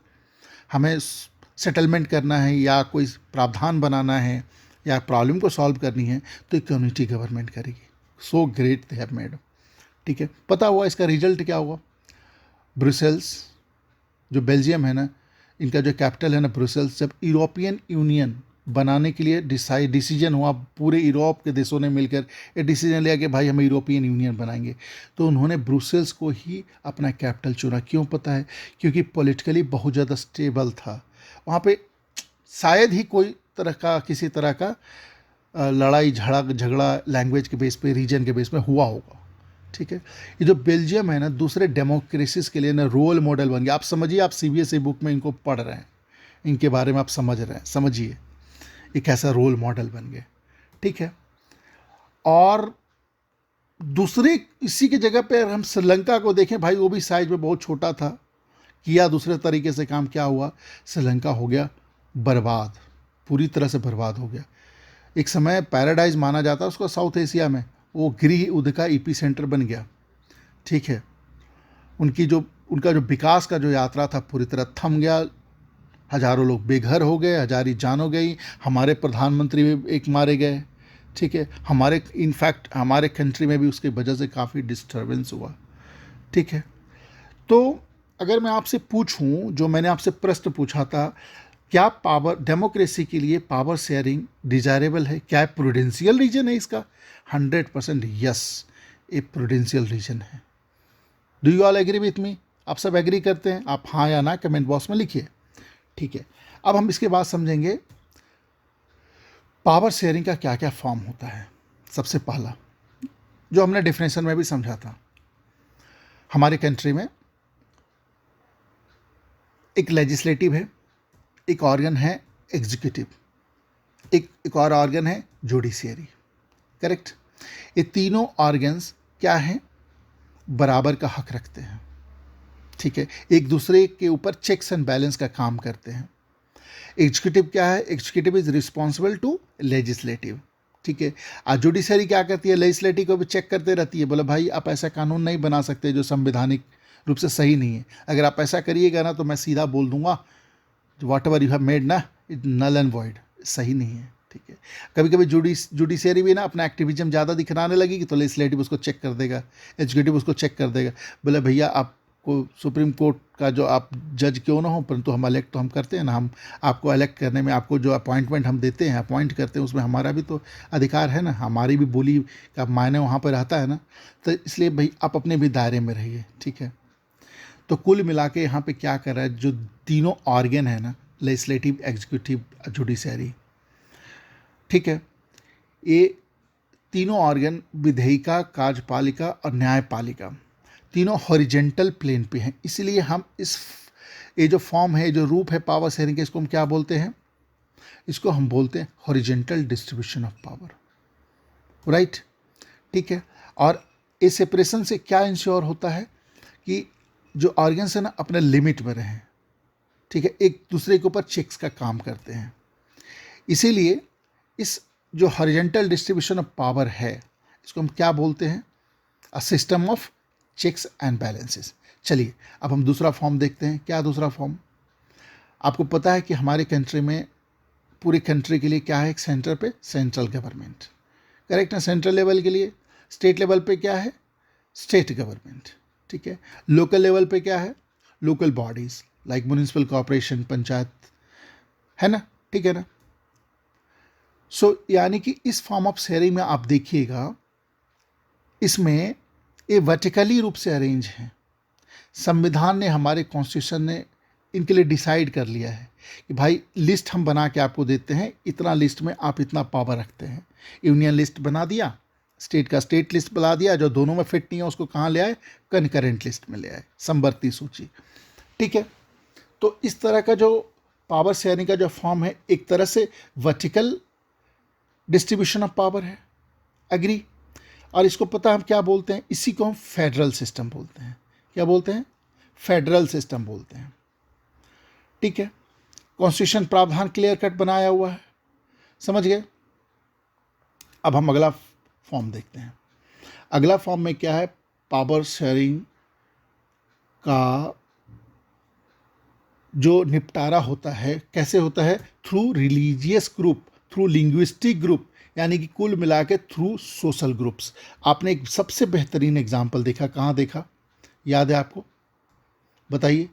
हमें सेटलमेंट करना है या कोई प्रावधान बनाना है या प्रॉब्लम को सॉल्व करनी है तो एक कम्युनिटी गवर्नमेंट करेगी। So great they have made, ठीक है। पता हुआ इसका रिजल्ट क्या हुआ, ब्रुसेल्स जो बेल्जियम है ना, इनका जो कैपिटल है ना ब्रुसेल्स, जब यूरोपियन यूनियन बनाने के लिए डिसीजन हुआ, पूरे यूरोप के देशों ने मिलकर ये डिसीजन लिया कि भाई हम यूरोपियन यूनियन बनाएंगे, तो उन्होंने ब्रुसेल्स को ही अपना कैपिटल चुना। क्यों पता है, क्योंकि पॉलिटिकली बहुत ज़्यादा स्टेबल था वहाँ पे। शायद ही कोई तरह का किसी तरह का लड़ाई झगड़ा लैंग्वेज के बेस पे, रीजन के बेस पे हुआ होगा, ठीक है। ये जो बेल्जियम है ना, दूसरे डेमोक्रेसीज के लिए ना रोल मॉडल बन गया। आप समझिए, आप सीबीएसई बुक में इनको पढ़ रहे हैं, इनके बारे में आप समझ रहे हैं, समझिए एक ऐसा रोल मॉडल बन गए, ठीक है। और दूसरे इसी की जगह पे हम श्रीलंका को देखें, भाई वो भी साइज में बहुत छोटा था, किया दूसरे तरीके से काम, क्या हुआ, श्रीलंका हो गया बर्बाद, पूरी तरह से बर्बाद हो गया। एक समय पैराडाइज माना जाता उसको साउथ एशिया में, वो गृह युद्ध का ईपी सेंटर बन गया, ठीक है। उनका जो विकास का जो यात्रा था पूरी तरह थम गया, हजारों लोग बेघर हो गए, हजारी जान हो गई, हमारे प्रधानमंत्री भी एक मारे गए, ठीक है। हमारे इनफैक्ट हमारे कंट्री में भी उसकी वजह से काफ़ी डिस्टर्बेंस हुआ, ठीक है। तो अगर मैं आपसे पूछूं, जो मैंने आपसे प्रश्न पूछा था, क्या पावर डेमोक्रेसी के लिए पावर शेयरिंग डिजायरेबल है, क्या प्रूडेंशियल रीजन है इसका, 100% यस, ए प्रूडेंशियल रीजन है। Do you all agree with me, आप सब एग्री करते हैं, आप हाँ या ना कमेंट बॉक्स में लिखिए, ठीक है। अब हम इसके बाद समझेंगे पावर शेयरिंग का क्या क्या फॉर्म होता है। सबसे पहला जो हमने डेफिनेशन में भी समझा था, हमारे कंट्री में एक लेजिस्लेटिव है, एक ऑर्गन है एग्जीक्यूटिव, एक और ऑर्गन है जुडिशियरी, करेक्ट। ये तीनों ऑर्गन्स क्या हैं, बराबर का हक रखते हैं, ठीक है, एक दूसरे के ऊपर चेक्स एंड बैलेंस का काम करते हैं। एग्जीक्यूटिव क्या है, executive is responsible to legislative, ठीक है। और जुडिशरी क्या करती है, लेजिस्लेटिव को भी चेक करते रहती है, बोले भाई आप ऐसा कानून नहीं बना सकते जो संवैधानिक रूप से सही नहीं है, अगर आप ऐसा करिएगा ना तो मैं सीधा बोल दूंगा what ever you have made ना, इट नल एंड वॉइड, सही नहीं है, ठीक है। कभी कभी जुडिशरी भी ना अपना एक्टिविज्म ज़्यादा दिखलाने लगेगी तो लेजिस्लेटिव उसको चेक कर देगा, एग्जीक्यूटिव उसको चेक कर देगा, बोले भैया आपको सुप्रीम कोर्ट का जो आप जज क्यों ना हो, परंतु हम इलेक्ट तो हम करते हैं ना, हम आपको इलेक्ट करने में, आपको जो अपॉइंटमेंट हम देते हैं, अपॉइंट करते हैं, उसमें हमारा भी तो अधिकार है ना, हमारी भी बोली का मायने वहाँ पर रहता है ना, तो इसलिए भाई आप अपने भी दायरे में रहिए, ठीक है। तो कुल मिला के यहाँ पे क्या कर रहा है, जो तीनों ऑर्गन है ना, लेजिस्लेटिव, एग्जीक्यूटिव, जुडिशरी, ठीक है, ये तीनों ऑर्गन विधेयिका, कार्यपालिका और न्यायपालिका तीनों हॉरिजेंटल प्लेन पे हैं। इसलिए हम ये जो फॉर्म है, जो रूप है पावर शेयरिंग के, इसको हम क्या बोलते हैं, इसको हम बोलते हैं horizontal distribution of power, right, ठीक है। और इस सेपरेशन से क्या इंश्योर होता है कि जो ऑर्गन्स है ना अपने लिमिट में रहें, ठीक है, एक दूसरे के ऊपर चेक्स का काम करते हैं। इसीलिए इस जो हॉरिजेंटल डिस्ट्रीब्यूशन ऑफ पावर है, इसको हम क्या बोलते हैं, a system of checks and balances. चलिए अब हम दूसरा फॉर्म देखते हैं। क्या दूसरा फॉर्म, आपको पता है कि हमारे कंट्री में, पूरी कंट्री के लिए क्या है, एक सेंटर पे सेंट्रल गवर्नमेंट, करेक्ट ना, सेंट्रल लेवल के लिए। स्टेट लेवल पे क्या है, स्टेट गवर्नमेंट, ठीक है। लोकल लेवल पे क्या है, local bodies like municipal corporation, panchayat, है ना, ठीक है ना। सो यानी कि इस फॉर्म ऑफ शेयरिंग में आप देखिएगा, इसमें ये वर्टिकली रूप से अरेंज है। संविधान ने, हमारे कॉन्स्टिट्यूशन ने इनके लिए डिसाइड कर लिया है कि भाई लिस्ट हम बना के आपको देते हैं, इतना लिस्ट में आप इतना पावर रखते हैं। यूनियन लिस्ट बना दिया, स्टेट का स्टेट लिस्ट बना दिया, जो दोनों में फिट नहीं है उसको कहाँ ले आए, कनकरेंट लिस्ट में ले आए, समवर्ती सूची। ठीक है, तो इस तरह का जो पावर शेयरिंग का जो फॉर्म है, एक तरह से वर्टिकल डिस्ट्रीब्यूशन ऑफ पावर है, एग्री। और इसको पता हम क्या बोलते हैं, इसी को हम फेडरल सिस्टम बोलते हैं। क्या बोलते हैं, फेडरल सिस्टम बोलते हैं। ठीक है, कॉन्स्टिट्यूशन प्रावधान क्लियर कट बनाया हुआ है, समझ गए। अब हम अगला फॉर्म देखते हैं। अगला फॉर्म में क्या है, पावर शेयरिंग का जो निपटारा होता है कैसे होता है, through religious group, through linguistic group, यानी कि कुल मिला के थ्रू सोशल ग्रुप्स। आपने एक सबसे बेहतरीन एग्जाम्पल देखा, कहाँ देखा, याद है आपको, बताइए।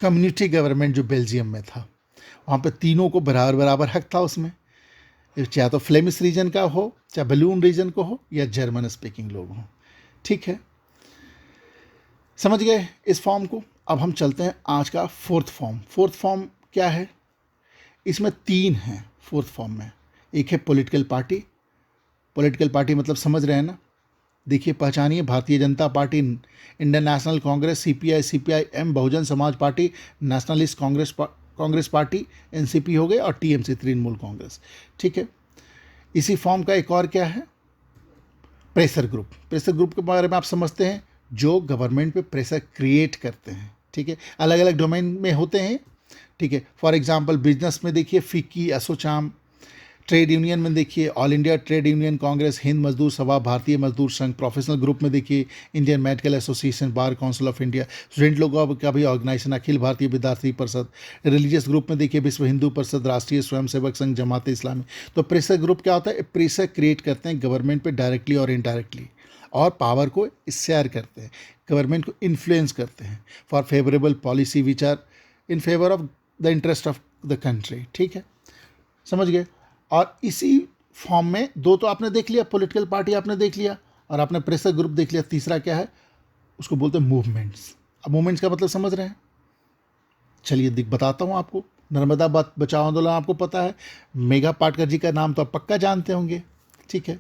कम्युनिटी गवर्नमेंट जो बेल्जियम में था, वहाँ पे तीनों को बराबर बराबर हक था उसमें, चाहे तो फ्लेमिश रीजन का हो, चाहे बलून रीजन को हो, या जर्मन स्पीकिंग लोग हों। ठीक है, समझ गए इस फॉर्म को। अब हम चलते हैं आज का फोर्थ फॉर्म। फोर्थ फॉर्म क्या है, इसमें 3 हैं फोर्थ फॉर्म में। एक है पॉलिटिकल पार्टी। पॉलिटिकल पार्टी मतलब समझ रहे हैं ना, देखिए पहचानिए, Bharatiya Janata Party, Indian National Congress, CPI, CPIM, Bahujan Samaj Party, Nationalist Congress Party, NCP हो गए, और टीएमसी, तृणमूल कांग्रेस। ठीक है, इसी फॉर्म का एक और क्या है, प्रेशर ग्रुप। प्रेशर ग्रुप के बारे में आप समझते हैं, जो गवर्नमेंट पे प्रेशर क्रिएट करते हैं। ठीक है, अलग अलग डोमेन में होते हैं। ठीक है, फॉर एग्जांपल बिजनेस में देखिए फिक्की, एसोचाम। ट्रेड यूनियन में देखिए all India trade union Congress, Hind मजदूर सभा, भारतीय मजदूर संघ। प्रोफेशनल ग्रुप में देखिए Indian medical association, bar council of India. Student लोगों का भी ऑर्गेनाइजेशन अखिल भारतीय विद्यार्थी परिषद। रिलीजियस ग्रुप में देखिए विश्व हिंदू परिषद, राष्ट्रीय स्वयंसेवक संघ, जमात इस्लामी। तो प्रेशर ग्रुप क्या होता है, प्रेशर क्रिएट करते हैं गवर्नमेंट पे डायरेक्टली और इनडायरेक्टली, और पावर को शेयर करते हैं, गवर्नमेंट को इन्फ्लुएंस करते हैं for favourable policy which are in favour of the interest of the country. ठीक है, समझ गए। और इसी फॉर्म में 2 तो आपने देख लिया, पॉलिटिकल पार्टी आपने देख लिया, और आपने प्रेशर ग्रुप देख लिया। तीसरा क्या है, उसको बोलते हैं मूवमेंट्स। अब मूवमेंट्स का मतलब समझ रहे हैं, चलिए बताता हूँ आपको। नर्मदा बचाओ आंदोलन आपको पता है, मेघा पाटकर जी का नाम तो आप पक्का जानते होंगे। ठीक है,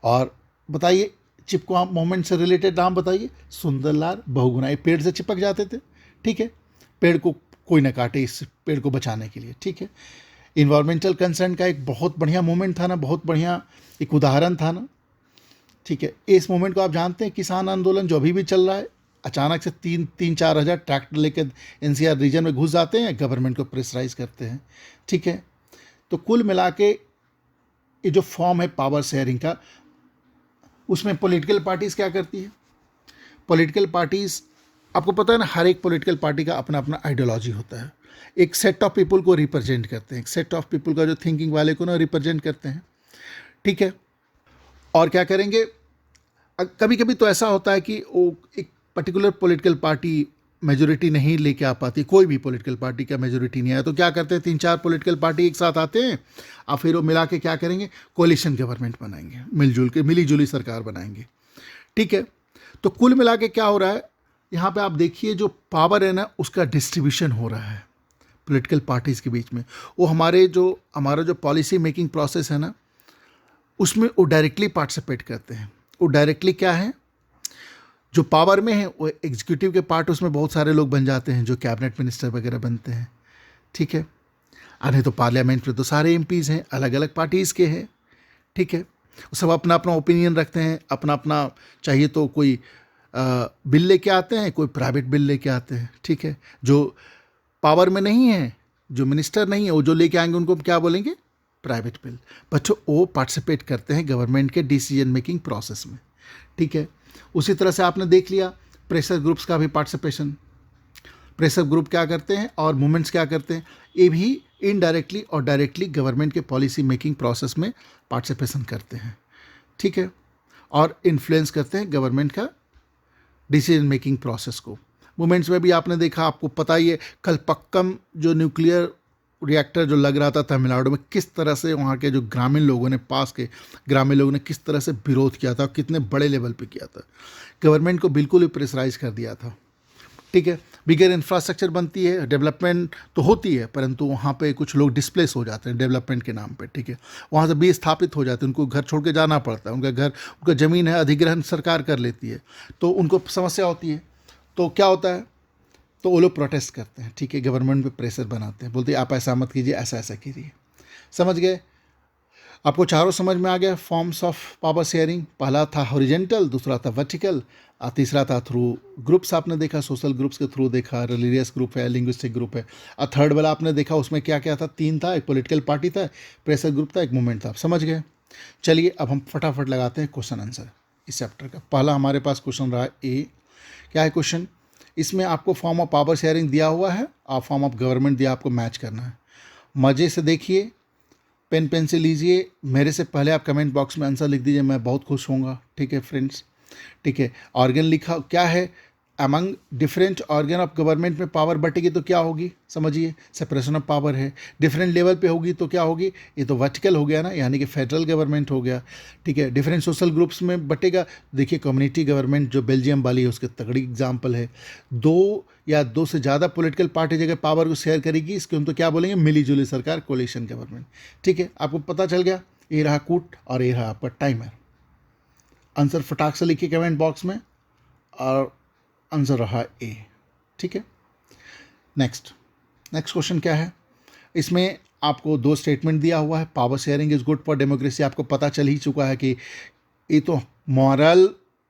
और बताइए चिपको मूवमेंट से रिलेटेड नाम बताइए। सुंदरलाल बहुगुणा, ये पेड़ से चिपक जाते थे। ठीक है, पेड़ को कोई ना काटे, इस पेड़ को बचाने के लिए। ठीक है, इन्वायरमेंटल कंसर्न का एक बहुत बढ़िया मूवमेंट था ना, बहुत बढ़िया एक उदाहरण था ना। ठीक है, इस मूवमेंट को आप जानते हैं, किसान आंदोलन जो अभी भी चल रहा है। अचानक से 3-4 हज़ार ट्रैक्टर लेकर एनसीआर रीजन में घुस जाते हैं, गवर्नमेंट को प्रेशराइज करते हैं। ठीक है, तो कुल मिला के ये जो फॉर्म है पावर शेयरिंग का, उसमें पॉलिटिकल पार्टीज़ क्या करती है। पॉलिटिकल पार्टीज़, आपको पता है ना, हर एक पॉलिटिकल पार्टी का अपना अपना आइडियोलॉजी होता है। एक सेट ऑफ पीपल को रिप्रेजेंट करते हैं, एक सेट ऑफ पीपल का जो थिंकिंग वाले को ना रिप्रेजेंट करते हैं। ठीक है, और क्या करेंगे, कभी कभी तो ऐसा होता है कि वो एक पर्टिकुलर पॉलिटिकल पार्टी मेजोरिटी नहीं लेके आ पाती, कोई भी पॉलिटिकल पार्टी का मेजोरिटी नहीं आया, तो क्या करते हैं, 3-4 पॉलिटिकल पार्टी एक साथ आते हैं, और फिर वो मिला के क्या करेंगे, कोलिशन गवर्नमेंट बनाएंगे, मिली जुली सरकार बनाएंगे। ठीक है, तो कुल मिला के क्या हो रहा है, यहाँ पे आप देखिए जो पावर है ना, उसका डिस्ट्रीब्यूशन हो रहा है पॉलिटिकल पार्टीज़ के बीच में। वो हमारा जो पॉलिसी मेकिंग प्रोसेस है ना, उसमें वो डायरेक्टली पार्टिसिपेट करते हैं। वो डायरेक्टली क्या है, जो पावर में है वो एग्जीक्यूटिव के पार्ट, उसमें बहुत सारे लोग बन जाते हैं, जो कैबिनेट मिनिस्टर वगैरह बनते हैं। ठीक है, नहीं तो पार्लियामेंट में तो सारे एमपीज़ हैं, अलग अलग पार्टीज़ के हैं। ठीक है, सब अपना अपना ओपिनियन रखते हैं, अपना अपना, चाहिए तो कोई बिल लेके आते हैं, कोई प्राइवेट बिल लेके आते हैं। ठीक है, जो पावर में नहीं है, जो मिनिस्टर नहीं है, वो जो लेके आएंगे उनको क्या बोलेंगे, प्राइवेट बिल। बच्चों वो पार्टिसिपेट करते हैं गवर्नमेंट के डिसीजन मेकिंग प्रोसेस में। ठीक है, उसी तरह से आपने देख लिया प्रेशर ग्रुप्स का भी पार्टिसिपेशन। प्रेशर ग्रुप क्या करते हैं और मूवमेंट्स क्या करते हैं, ये भी इनडायरेक्टली और डायरेक्टली गवर्नमेंट के पॉलिसी मेकिंग प्रोसेस में पार्टिसिपेशन करते हैं। ठीक है, और इन्फ्लुएंस करते हैं गवर्नमेंट का डिसीजन मेकिंग प्रोसेस को। मूवमेंट्स में भी आपने देखा, आपको पता ही है, कलपक्कम जो न्यूक्लियर रिएक्टर जो लग रहा था तमिलनाडु में, किस तरह से वहाँ के जो ग्रामीण लोगों ने, पास के ग्रामीण लोगों ने किस तरह से विरोध किया था, कितने बड़े लेवल पे किया था, गवर्नमेंट को बिल्कुल ही प्रेशराइज कर दिया था। ठीक है, बिगर इंफ्रास्ट्रक्चर बनती है, डेवलपमेंट तो होती है, परंतु वहाँ पे कुछ लोग डिस्प्लेस हो जाते हैं डेवलपमेंट के नाम पे, ठीक है। वहाँ से विस्थापित हो जाते हैं, उनको घर छोड़ के जाना पड़ता है, उनका ज़मीन है, अधिग्रहण सरकार कर लेती है, तो उनको समस्या होती है। तो क्या होता है, तो वो लोग प्रोटेस्ट करते हैं, ठीक है, गवर्नमेंट पे प्रेशर बनाते हैं, बोलते हैं आप ऐसा मत कीजिए, ऐसा ऐसा कीजिए। समझ गए? आपको चारों समझ में आ गया फॉर्म्स ऑफ पावर शेयरिंग। पहला था हॉरिजेंटल, दूसरा था वर्टिकल, और तीसरा था थ्रू ग्रुप्स, आपने देखा सोशल ग्रुप्स के थ्रू देखा, रिलीजियस ग्रुप है, लिंग्विस्टिक ग्रुप है। और थर्ड वाला आपने देखा उसमें क्या क्या था, तीन था, एक पॉलिटिकल पार्टी था, प्रेशर ग्रुप था, एक मूवमेंट था। आप समझ गए? चलिए अब हम फटाफट लगाते हैं क्वेश्चन आंसर इस चैप्टर का। पहला हमारे पास क्वेश्चन रहा ए। क्या है क्वेश्चन? इसमें आपको फॉर्म ऑफ पावर शेयरिंग दिया हुआ है और फॉर्म ऑफ गवर्नमेंट दिया, आपको मैच करना है। मज़े से देखिए, पेन पेंसिल लीजिए, मेरे से पहले आप कमेंट बॉक्स में आंसर लिख दीजिए, मैं बहुत खुश होऊंगा, ठीक है फ्रेंड्स। ठीक है, ऑर्गन लिखा क्या है, among different organ of government में पावर बटेगी तो क्या होगी, समझिए, सेपरेशन ऑफ पावर है। डिफरेंट लेवल पे होगी तो क्या होगी, ये तो वर्टिकल हो गया ना, यानी कि फेडरल गवर्नमेंट हो गया, ठीक है। डिफरेंट सोशल ग्रुप्स में बटेगा, देखिए कम्युनिटी गवर्नमेंट जो बेल्जियम वाली है उसके तगड़ी एग्जाम्पल है। दो या दो से ज़्यादा पॉलिटिकल पार्टी जगह पावर को शेयर करेगी, इसको हम तो क्या बोलेंगे, मिली जुली सरकार, कोलिशन गवर्नमेंट, ठीक है। आपको पता चल गया, ये रहा कूट और ये रहा आपका टाइमर। आंसर फटाक से लिखिए कमेंट बॉक्स में, और आंसर रहा ए, ठीक है। नेक्स्ट क्वेश्चन क्या है, इसमें आपको दो स्टेटमेंट दिया हुआ है। Power sharing is good for democracy, आपको पता चल ही चुका है कि ये तो मॉरल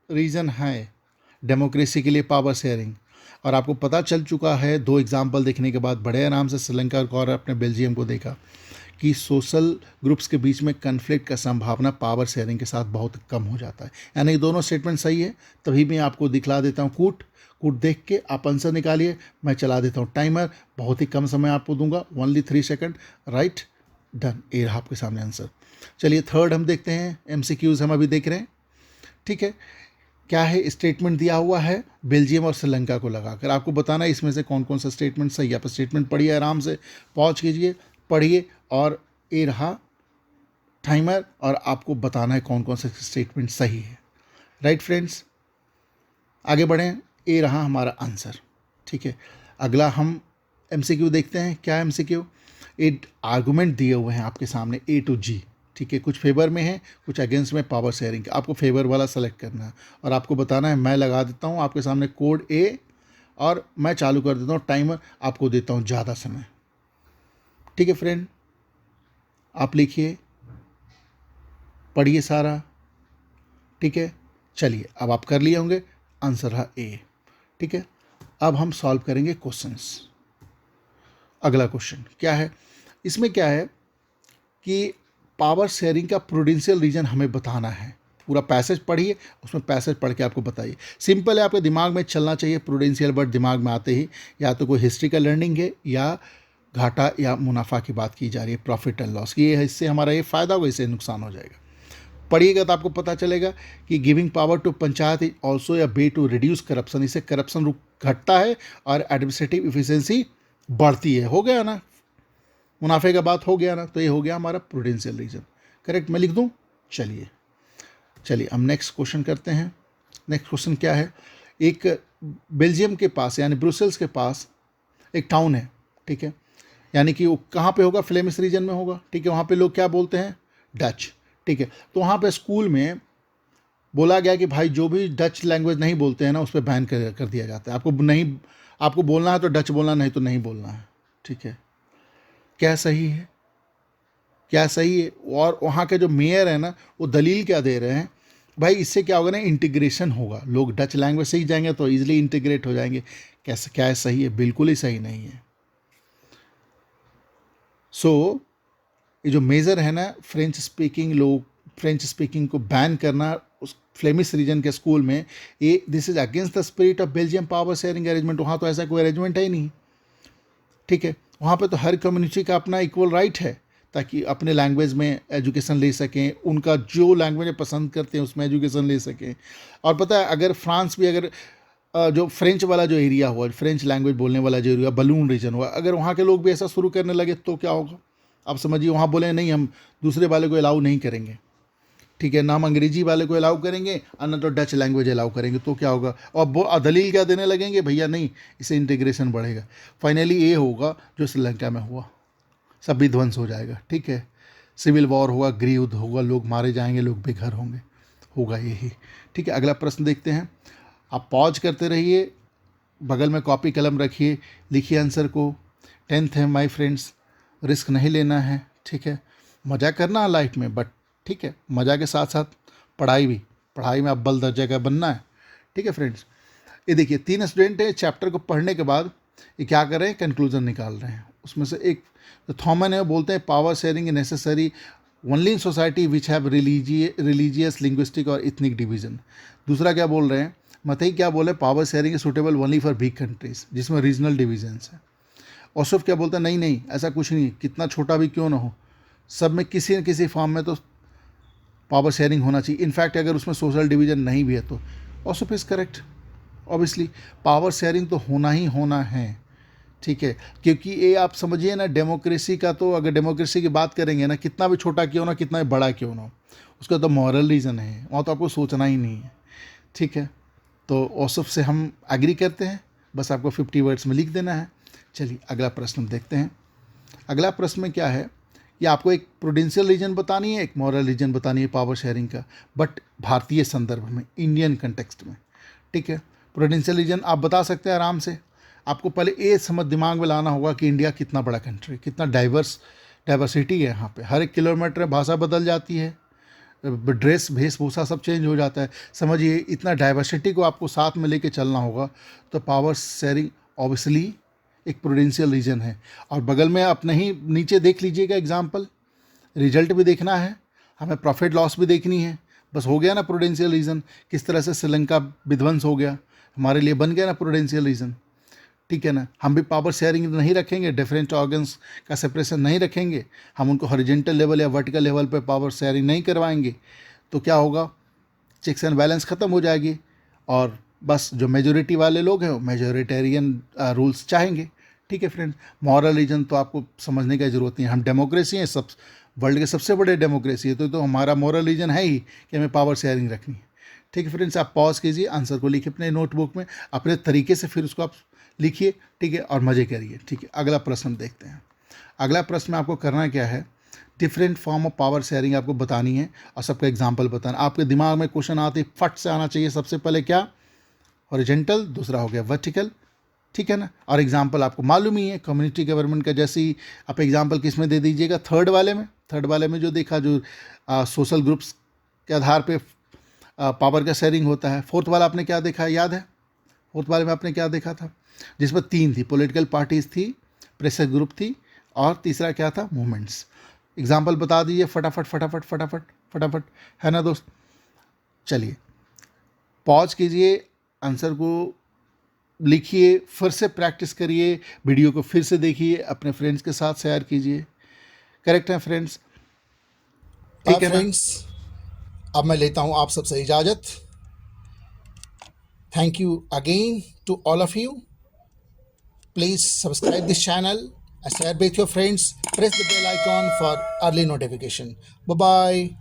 रीज़न है डेमोक्रेसी के लिए पावर शेयरिंग, और आपको पता चल चुका है दो एग्जाम्पल देखने के बाद बड़े आराम से श्रीलंका और अपने बेल्जियम को देखा कि सोशल ग्रुप्स के बीच में कन्फ्लिक्ट का संभावना पावर शेयरिंग के साथ बहुत कम हो जाता है। यानी दोनों स्टेटमेंट सही है। तभी मैं आपको दिखला देता हूँ कूट देख के आप आंसर निकालिए। मैं चला देता हूँ टाइमर, बहुत ही कम समय आपको दूंगा, ओनली 3 सेकंड, राइट, डन। ये रहा आपके सामने आंसर। चलिए थर्ड हम देखते हैं, MCQs हम अभी देख रहे हैं, ठीक है। क्या है, स्टेटमेंट दिया हुआ है बेल्जियम और श्रीलंका को लगाकर, आपको बताना है इसमें से कौन कौन सा स्टेटमेंट सही है। आप स्टेटमेंट पढ़िए, आराम से पॉज कीजिए, पढ़िए, और ये रहा टाइमर, और आपको बताना है कौन कौन सा स्टेटमेंट सही है, राइट फ्रेंड्स। आगे बढ़ें, ये रहा हमारा आंसर, ठीक है। अगला हम MCQ देखते हैं। क्या है MCQ? एक आर्गूमेंट दिए हुए हैं आपके सामने A to G, ठीक है। कुछ फेवर में है, कुछ अगेंस्ट में पावर शेयरिंग, आपको फेवर वाला सेलेक्ट करना है और आपको बताना है। मैं लगा देता हूँ आपके सामने कोड A, और मैं चालू कर देता हूँ टाइमर, आपको देता हूँ ज़्यादा समय, ठीक है फ्रेंड। आप लिखिए, पढ़िए सारा, ठीक है। चलिए अब आप कर लिए होंगे, आंसर रहा ए, ठीक है। अब हम सॉल्व करेंगे क्वेश्चंस। अगला क्वेश्चन क्या है, इसमें क्या है कि पावर शेयरिंग का प्रूडेंशियल रीजन हमें बताना है। पूरा पैसेज पढ़िए, उसमें पैसेज पढ़ के आपको बताइए। सिंपल है, आपके दिमाग में चलना चाहिए प्रूडेंशियल वर्ड दिमाग में आते ही, या तो कोई हिस्ट्री का लर्निंग है या घाटा या मुनाफा की बात की जा रही है, प्रॉफिट एंड लॉस की, ये इससे हमारा ये फ़ायदा होगा, इससे नुकसान हो जाएगा। पढ़िएगा तो आपको पता चलेगा कि giving power to panchayat is also a way to reduce corruption, इससे करप्शन घटता है और एडमिनिस्ट्रेटिव इफिशिएंसी बढ़ती है। हो गया ना, मुनाफे का बात हो गया ना, तो ये हो गया हमारा प्रूडेंशियल रीजन, करेक्ट। मैं लिख दूं, चलिए हम नेक्स्ट क्वेश्चन करते हैं। नेक्स्ट क्वेश्चन क्या है, एक बेल्जियम के पास यानी ब्रुसेल्स के पास एक टाउन है, ठीक है। यानी कि वो कहाँ पे होगा, फ्लेमिश रीजन में होगा, ठीक है। वहाँ पे लोग क्या बोलते हैं, डच, ठीक है। तो वहाँ पे स्कूल में बोला गया कि भाई जो भी डच लैंग्वेज नहीं बोलते हैं ना, उस पर बैन कर दिया जाता है। आपको बोलना है तो डच बोलना, नहीं तो नहीं बोलना है, ठीक है। क्या सही है, क्या सही है? और वहाँ के जो मेयर है ना, वो दलील क्या दे रहे हैं, भाई इससे क्या होगा ना, इंटीग्रेशन होगा, लोग डच लैंग्वेज सीख जाएंगे तो ईजिली इंटीग्रेट हो जाएंगे। कैसे, क्या है सही है? बिल्कुल ही सही नहीं है। सो ये जो मेजर है ना, फ्रेंच स्पीकिंग को बैन करना उस फ्लेमिश रीजन के स्कूल में, ये this is against the spirit of Belgium power sharing arrangement. वहाँ तो ऐसा कोई अरेंजमेंट है ही नहीं, ठीक है। वहाँ पे तो हर कम्युनिटी का अपना इक्वल राइट है, ताकि अपने लैंग्वेज में एजुकेशन ले सकें, उनका जो लैंग्वेज पसंद करते हैं उसमें एजुकेशन ले सकें। और पता है, अगर फ्रांस भी, अगर जो फ्रेंच वाला जो एरिया हुआ, फ्रेंच लैंग्वेज बोलने वाला जो एरिया, बलून रीजन हुआ, अगर वहाँ के लोग भी ऐसा शुरू करने लगे तो क्या होगा, आप समझिए। वहाँ बोले नहीं, हम दूसरे वाले को अलाउ नहीं करेंगे, ठीक है, ना हम अंग्रेजी वाले को अलाउ करेंगे और ना तो डच लैंग्वेज अलाउ करेंगे, तो क्या होगा? और दलील क्या देने लगेंगे? भैया नहीं, इससे इंटीग्रेशन बढ़ेगा। फाइनली ये होगा जो श्रीलंका में हुआ, सब विध्वंस हो जाएगा। ठीक है, सिविल वॉर होगा, गृह युद्ध होगा, लोग मारे जाएंगे, लोग बेघर होंगे, होगा यही। ठीक है, अगला प्रश्न देखते हैं। आप पॉज करते रहिए, बगल में कॉपी कलम रखिए, लिखिए आंसर को। 10th है माय फ्रेंड्स, रिस्क नहीं लेना है। ठीक है, मज़ा करना है लाइफ में, बट ठीक है, मज़ा के साथ साथ पढ़ाई भी, पढ़ाई में आप बल दर्जे का बनना है। ठीक है फ्रेंड्स, ये देखिए 3 स्टूडेंट है, चैप्टर को पढ़ने के बाद ये क्या कर रहे हैं? कंक्लूजन निकाल रहे हैं। उसमें से एक जो थॉमन है वो बोलते हैं power sharing is necessary only in society which have religious, linguistic और इथनिक डिवीजन। दूसरा क्या बोल रहे हैं? मतई क्या बोले? Power sharing is suitable only for big countries जिसमें रीजनल डिवीजन्स हैं। औसफ क्या बोलते हैं? नहीं नहीं, ऐसा कुछ नहीं, कितना छोटा भी क्यों ना हो, सब में किसी न किसी फॉर्म में तो पावर शेयरिंग होना चाहिए। इनफैक्ट अगर उसमें सोशल डिवीजन नहीं भी है तो Ausaf is correct. Obviously power sharing तो होना ही होना है। ठीक है, क्योंकि ये आप समझिए ना, डेमोक्रेसी का तो, अगर डेमोक्रेसी की बात करेंगे ना, कितना भी छोटा क्यों ना, कितना भी बड़ा क्यों ना हो, उसका तो मॉरल रीज़न है, वहाँ तो आपको सोचना ही नहीं है। ठीक है, तो औसफ से हम एग्री करते हैं, बस आपको 50 वर्ड्स में लिख देना है। चलिए अगला प्रश्न हम देखते हैं। अगला प्रश्न में क्या है? ये आपको एक प्रूडेंशियल रीजन बतानी है, एक मॉरल रीजन बतानी है पावर शेयरिंग का, बट भारतीय संदर्भ में, इंडियन कंटेक्स्ट में। ठीक है, प्रूडेंशियल रीजन आप बता सकते हैं आराम से। आपको पहले ये समझ दिमाग में लाना होगा कि इंडिया कितना बड़ा कंट्री, कितना डाइवर्सिटी है यहाँ पे। हर एक किलोमीटर में भाषा बदल जाती है, ड्रेस वेशभूषा सब चेंज हो जाता है। समझिए इतना डाइवर्सिटी को आपको साथ में लेके चलना होगा, तो पावर शेयरिंग ऑब्वियसली एक प्रूडेंशियल रीजन है। और बगल में अपने ही नीचे देख लीजिएगा एग्जाम्पल, रिजल्ट भी देखना है, हमें प्रॉफिट लॉस भी देखनी है। बस हो गया ना प्रूडेंशियल रीजन, किस तरह से श्रीलंका विध्वंस हो गया, हमारे लिए बन गया ना प्रूडेंशियल रीजन। ठीक है ना, हम भी पावर शेयरिंग नहीं रखेंगे, डिफरेंट ऑर्गन्स का सेपरेशन नहीं रखेंगे, हम उनको हॉरिजेंटल लेवल या वर्टिकल लेवल पे पावर शेयरिंग नहीं करवाएंगे, तो क्या होगा? चेक्स एंड बैलेंस ख़त्म हो जाएगी, और बस जो मेजोरिटी वाले लोग हैं वो मेजोरिटेरियन रूल्स चाहेंगे। ठीक है फ्रेंड्स, मॉरल रीजन तो आपको समझने की ज़रूरत नहीं है, हम डेमोक्रेसी हैं, सब वर्ल्ड के सबसे बड़े डेमोक्रेसी है, तो हमारा मॉरल रीजन है ही कि हमें पावर शेयरिंग रखनी है। ठीक है फ्रेंड्स, आप पॉज कीजिए, आंसर को लिखिए अपने नोटबुक में, अपने तरीके से फिर उसको आप लिखिए। ठीक है, और मज़े करिए। ठीक है, अगला प्रश्न हम देखते हैं। अगला प्रश्न में आपको करना क्या है? Different form of power sharing आपको बतानी है और सबका एग्जाम्पल बताना। आपके दिमाग में क्वेश्चन आते फट से आना चाहिए। सबसे पहले क्या? हॉरिजेंटल, दूसरा हो गया वर्टिकल। ठीक है ना, और एग्जाम्पल आपको मालूम ही है कम्युनिटी गवर्नमेंट का। जैसे ही आप एग्जाम्पल किस में दे दीजिएगा? थर्ड वाले में जो देखा, जो सोशल ग्रुप्स के आधार पे पावर का शेयरिंग होता है। फोर्थ वाला आपने क्या देखा है, याद है? फोर्थ वाले में आपने क्या देखा था? जिसमें 3 थी, पॉलिटिकल पार्टीज थी, प्रेशर ग्रुप थी, और तीसरा क्या था? मूवमेंट्स। एग्जाम्पल बता दीजिए फटाफट फटाफट फटाफट फटाफट, है ना दोस्त? चलिए पॉज कीजिए, आंसर को लिखिए, फिर से प्रैक्टिस करिए, वीडियो को फिर से देखिए, अपने फ्रेंड्स के साथ शेयर कीजिए। करेक्ट है फ्रेंड्स? ठीक है फ्रेंड्स, अब मैं लेता हूं आप सबसे इजाज़त। Thank you again to all of you. Please subscribe this channel, share with your friends, press the bell icon for early notification. Bye bye.